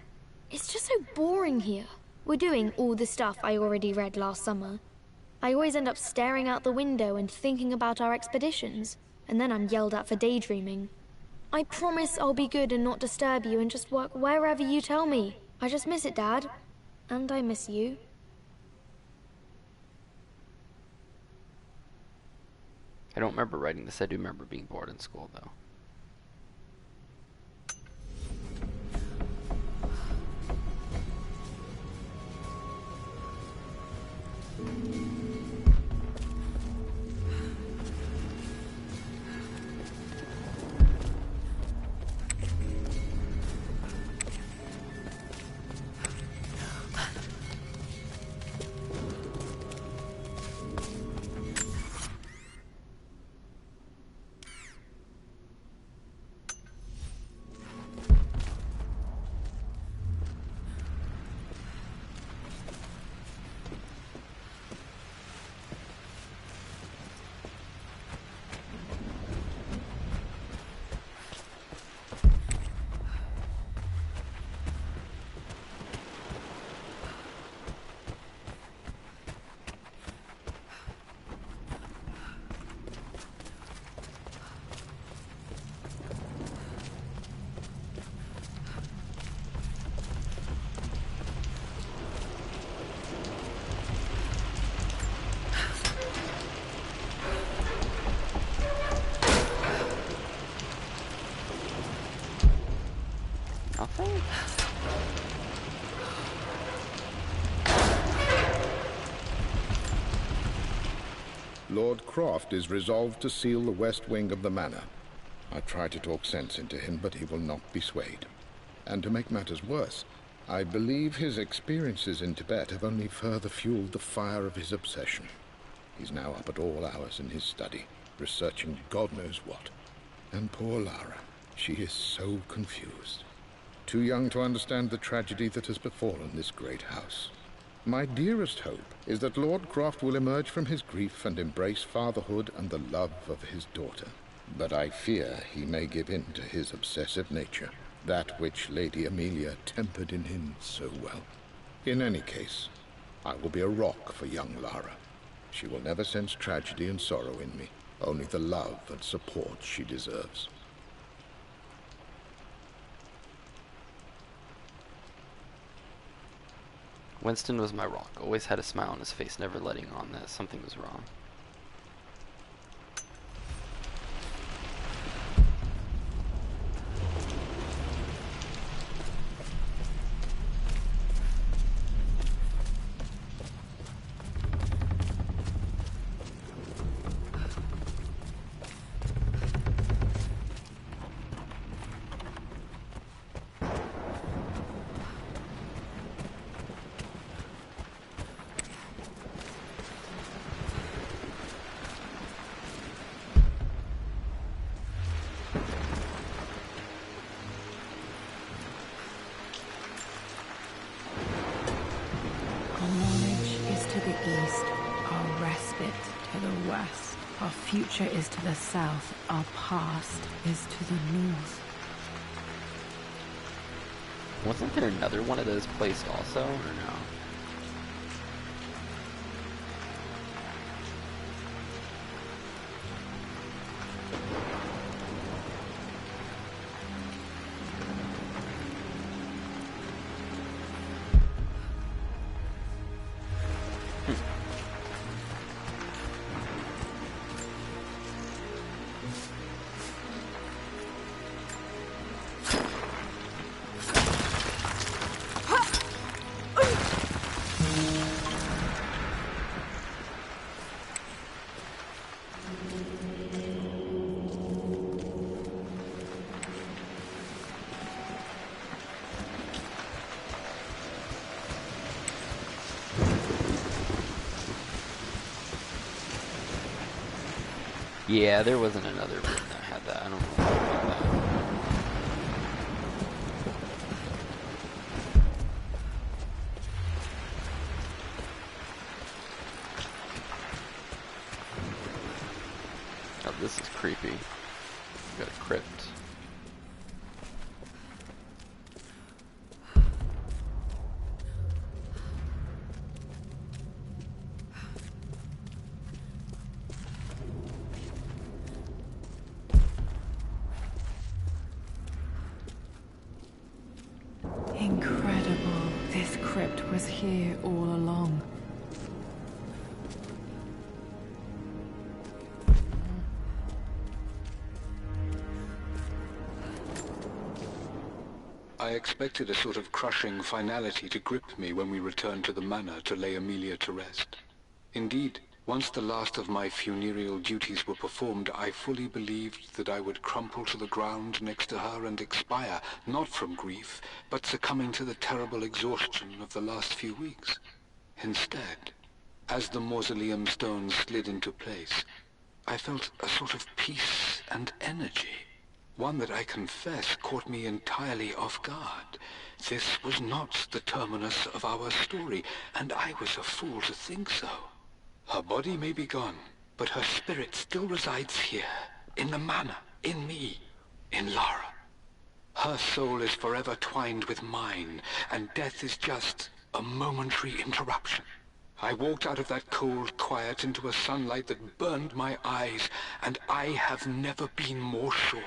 It's just so boring here. We're doing all the stuff I already read last summer. I always end up staring out the window and thinking about our expeditions, and then I'm yelled at for daydreaming. I promise I'll be good and not disturb you and just work wherever you tell me. I just miss it, Dad. And I miss you. I don't remember writing this. I do remember being bored in school, though. Nothing? Lord Croft is resolved to seal the west wing of the manor. I try to talk sense into him, but he will not be swayed. And to make matters worse, I believe his experiences in Tibet have only further fueled the fire of his obsession. He's now up at all hours in his study, researching God knows what. And poor Lara, she is so confused. Too young to understand the tragedy that has befallen this great house. My dearest hope is that Lord Croft will emerge from his grief and embrace fatherhood and the love of his daughter. But I fear he may give in to his obsessive nature, that which Lady Amelia tempered in him so well. In any case, I will be a rock for young Lara. She will never sense tragedy and sorrow in me, only the love and support she deserves. Winston was my rock. Always had a smile on his face, never letting on that something was wrong. Our future is to the south, our past is to the north. Wasn't there another one of those placed also, or no? Yeah, there wasn't another version that had that. I don't know about that. Oh, this is creepy. We've got a crypt. Incredible. This crypt was here all along. I expected a sort of crushing finality to grip me when we returned to the manor to lay Amelia to rest. Indeed, once the last of my funereal duties were performed, I fully believed that I would crumple to the ground next to her and expire, not from grief, but succumbing to the terrible exhaustion of the last few weeks. Instead, as the mausoleum stones slid into place, I felt a sort of peace and energy. One that I confess caught me entirely off guard. This was not the terminus of our story, and I was a fool to think so. Her body may be gone, but her spirit still resides here, in the manor, in me, in Lara. Her soul is forever twined with mine, and death is just a momentary interruption. I walked out of that cold quiet into a sunlight that burned my eyes, and I have never been more sure.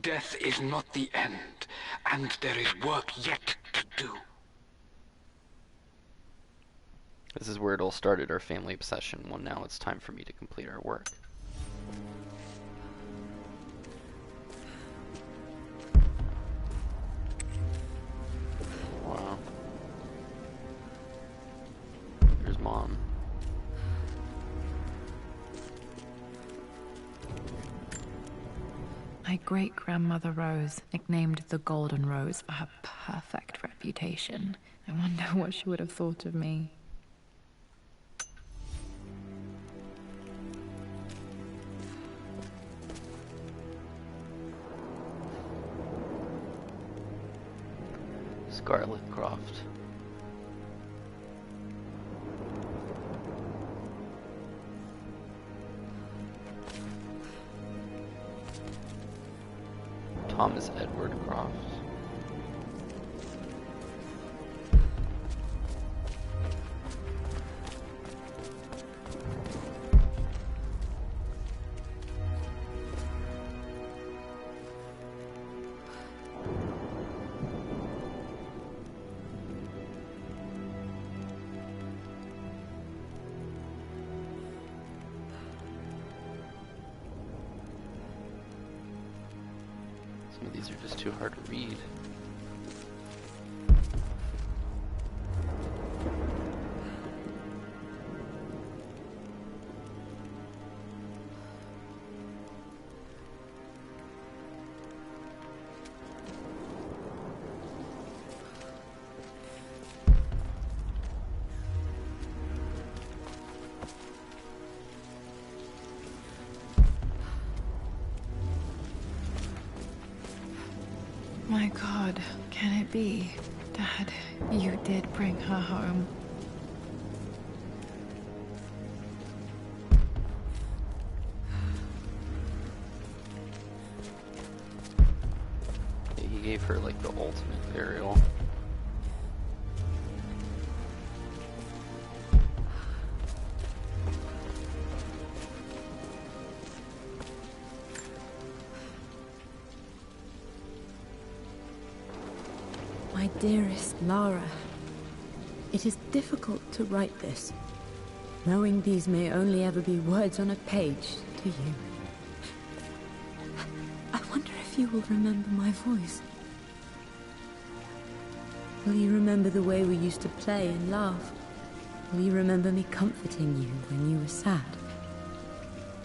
Death is not the end, and there is work yet to do. This is where it all started, our family obsession. Well, now it's time for me to complete our work. Wow. Here's Mom. My great-grandmother Rose, nicknamed the Golden Rose for her perfect reputation. I wonder what she would have thought of me. Scarlet Croft. Thomas Edward Croft. Some of these are just too hard to read. My God, can it be? Dad, you did bring her home. Yeah, he gave her like the ultimate burial. My dearest Lara, it is difficult to write this, knowing these may only ever be words on a page to you. I wonder if you will remember my voice. Will you remember the way we used to play and laugh? Will you remember me comforting you when you were sad?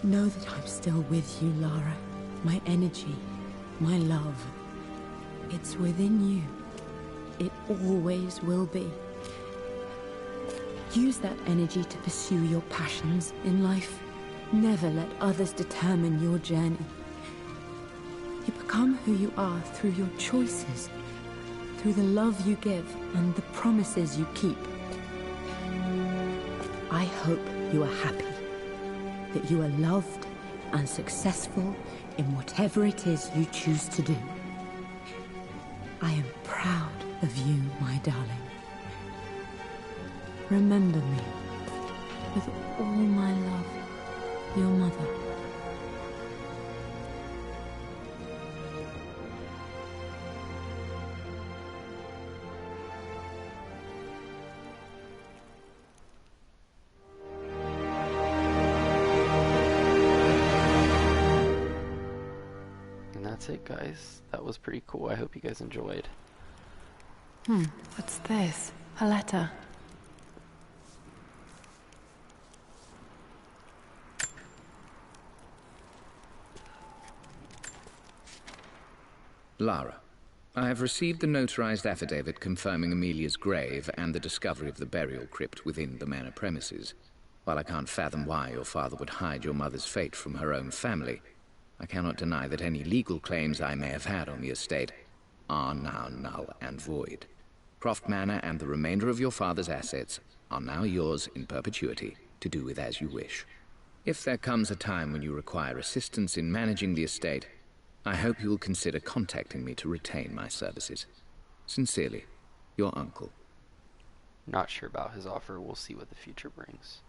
Know that I'm still with you, Lara. My energy, my love, it's within you. It always will be. Use that energy to pursue your passions in life. Never let others determine your journey. You become who you are through your choices, through the love you give and the promises you keep. I hope you are happy, that you are loved and successful in whatever it is you choose to do. I am proud of you, my darling. Remember me, with all my love, your mother. And that's it, guys. That was pretty cool. I hope you guys enjoyed. What's this? A letter. Lara, I have received the notarized affidavit confirming Amelia's grave and the discovery of the burial crypt within the manor premises. While I can't fathom why your father would hide your mother's fate from her own family, I cannot deny that any legal claims I may have had on the estate are now null and void. Croft Manor and the remainder of your father's assets are now yours in perpetuity to do with as you wish. If there comes a time when you require assistance in managing the estate, I hope you will consider contacting me to retain my services. Sincerely, your uncle. Not sure about his offer. We'll see what the future brings.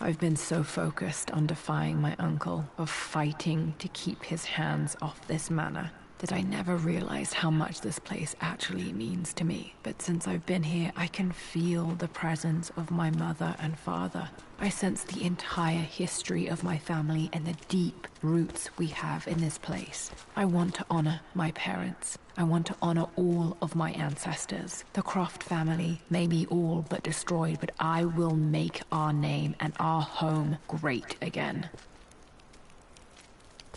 I've been so focused on defying my uncle, of fighting to keep his hands off this manor, that I never realized how much this place actually means to me. But since I've been here, I can feel the presence of my mother and father. I sense the entire history of my family and the deep roots we have in this place. I want to honor my parents. I want to honor all of my ancestors. The Croft family may be all but destroyed, but I will make our name and our home great again.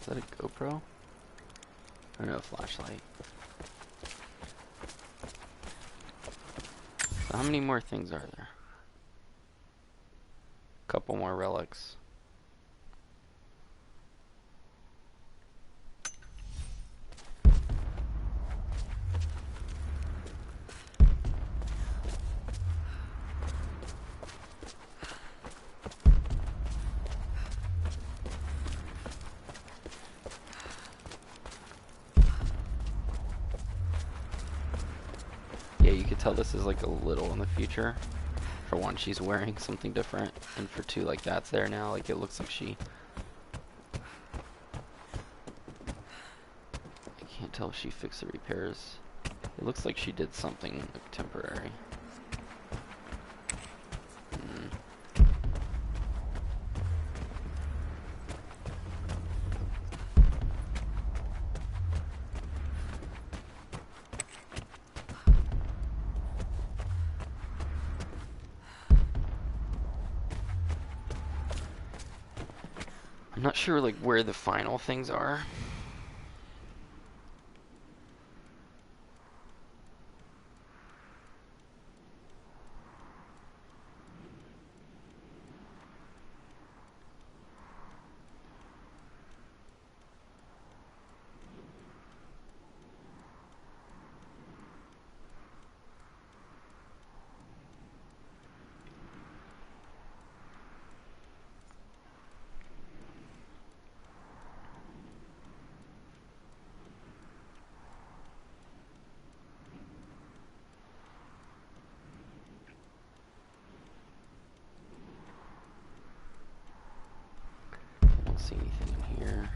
Is that a GoPro? Or no, flashlight. So how many more things are there? Couple more relics. Yeah, you could tell this is like a little in the future. For one, she's wearing something different, and for two, like that's there now. Like it looks like she. I can't tell if she fixed the repairs. It looks like she did something like, temporary. I'm not sure like where the final things are. See anything in here.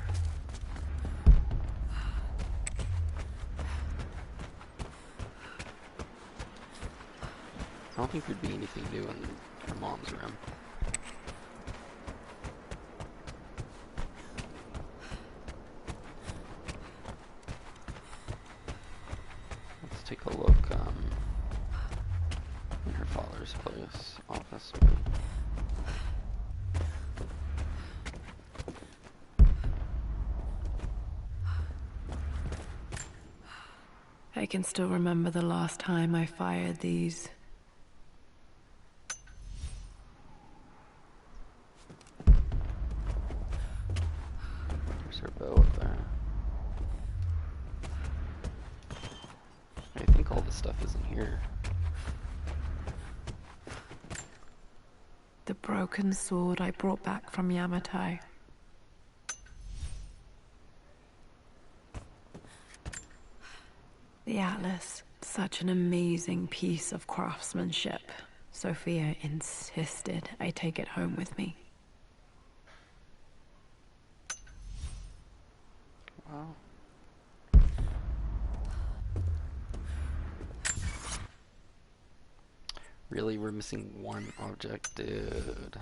I don't think there'd be anything new in her mom's room. Let's take a look in her father's place, office. Maybe. I can still remember the last time I fired these. all this stuff is in here. The broken sword I brought back from Yamato. The atlas, such an amazing piece of craftsmanship. Sophia insisted I take it home with me. Wow. Really, we're missing one object, dude.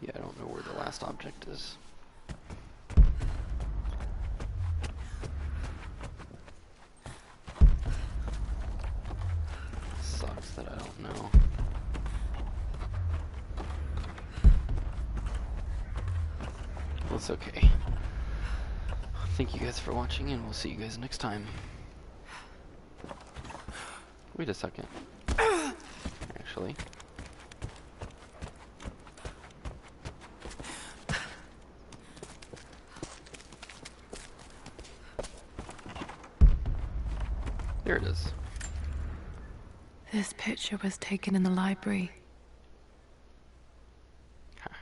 Yeah, I don't know where the last object is. Sucks that I don't know. It's okay. Thank you guys for watching, and we'll see you guys next time. Wait a second. Actually. There it is. This picture was taken in the library.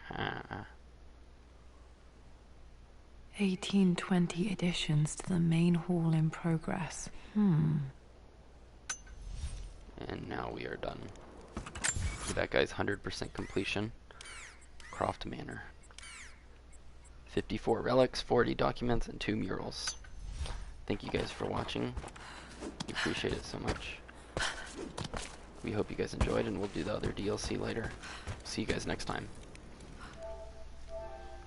Haha. 1820 additions to the main hall in progress. And now we are done. That guy's 100% completion. Croft Manor. 54 relics, 40 documents, and 2 murals. Thank you guys for watching. We appreciate it so much. We hope you guys enjoyed, and we'll do the other DLC later. See you guys next time.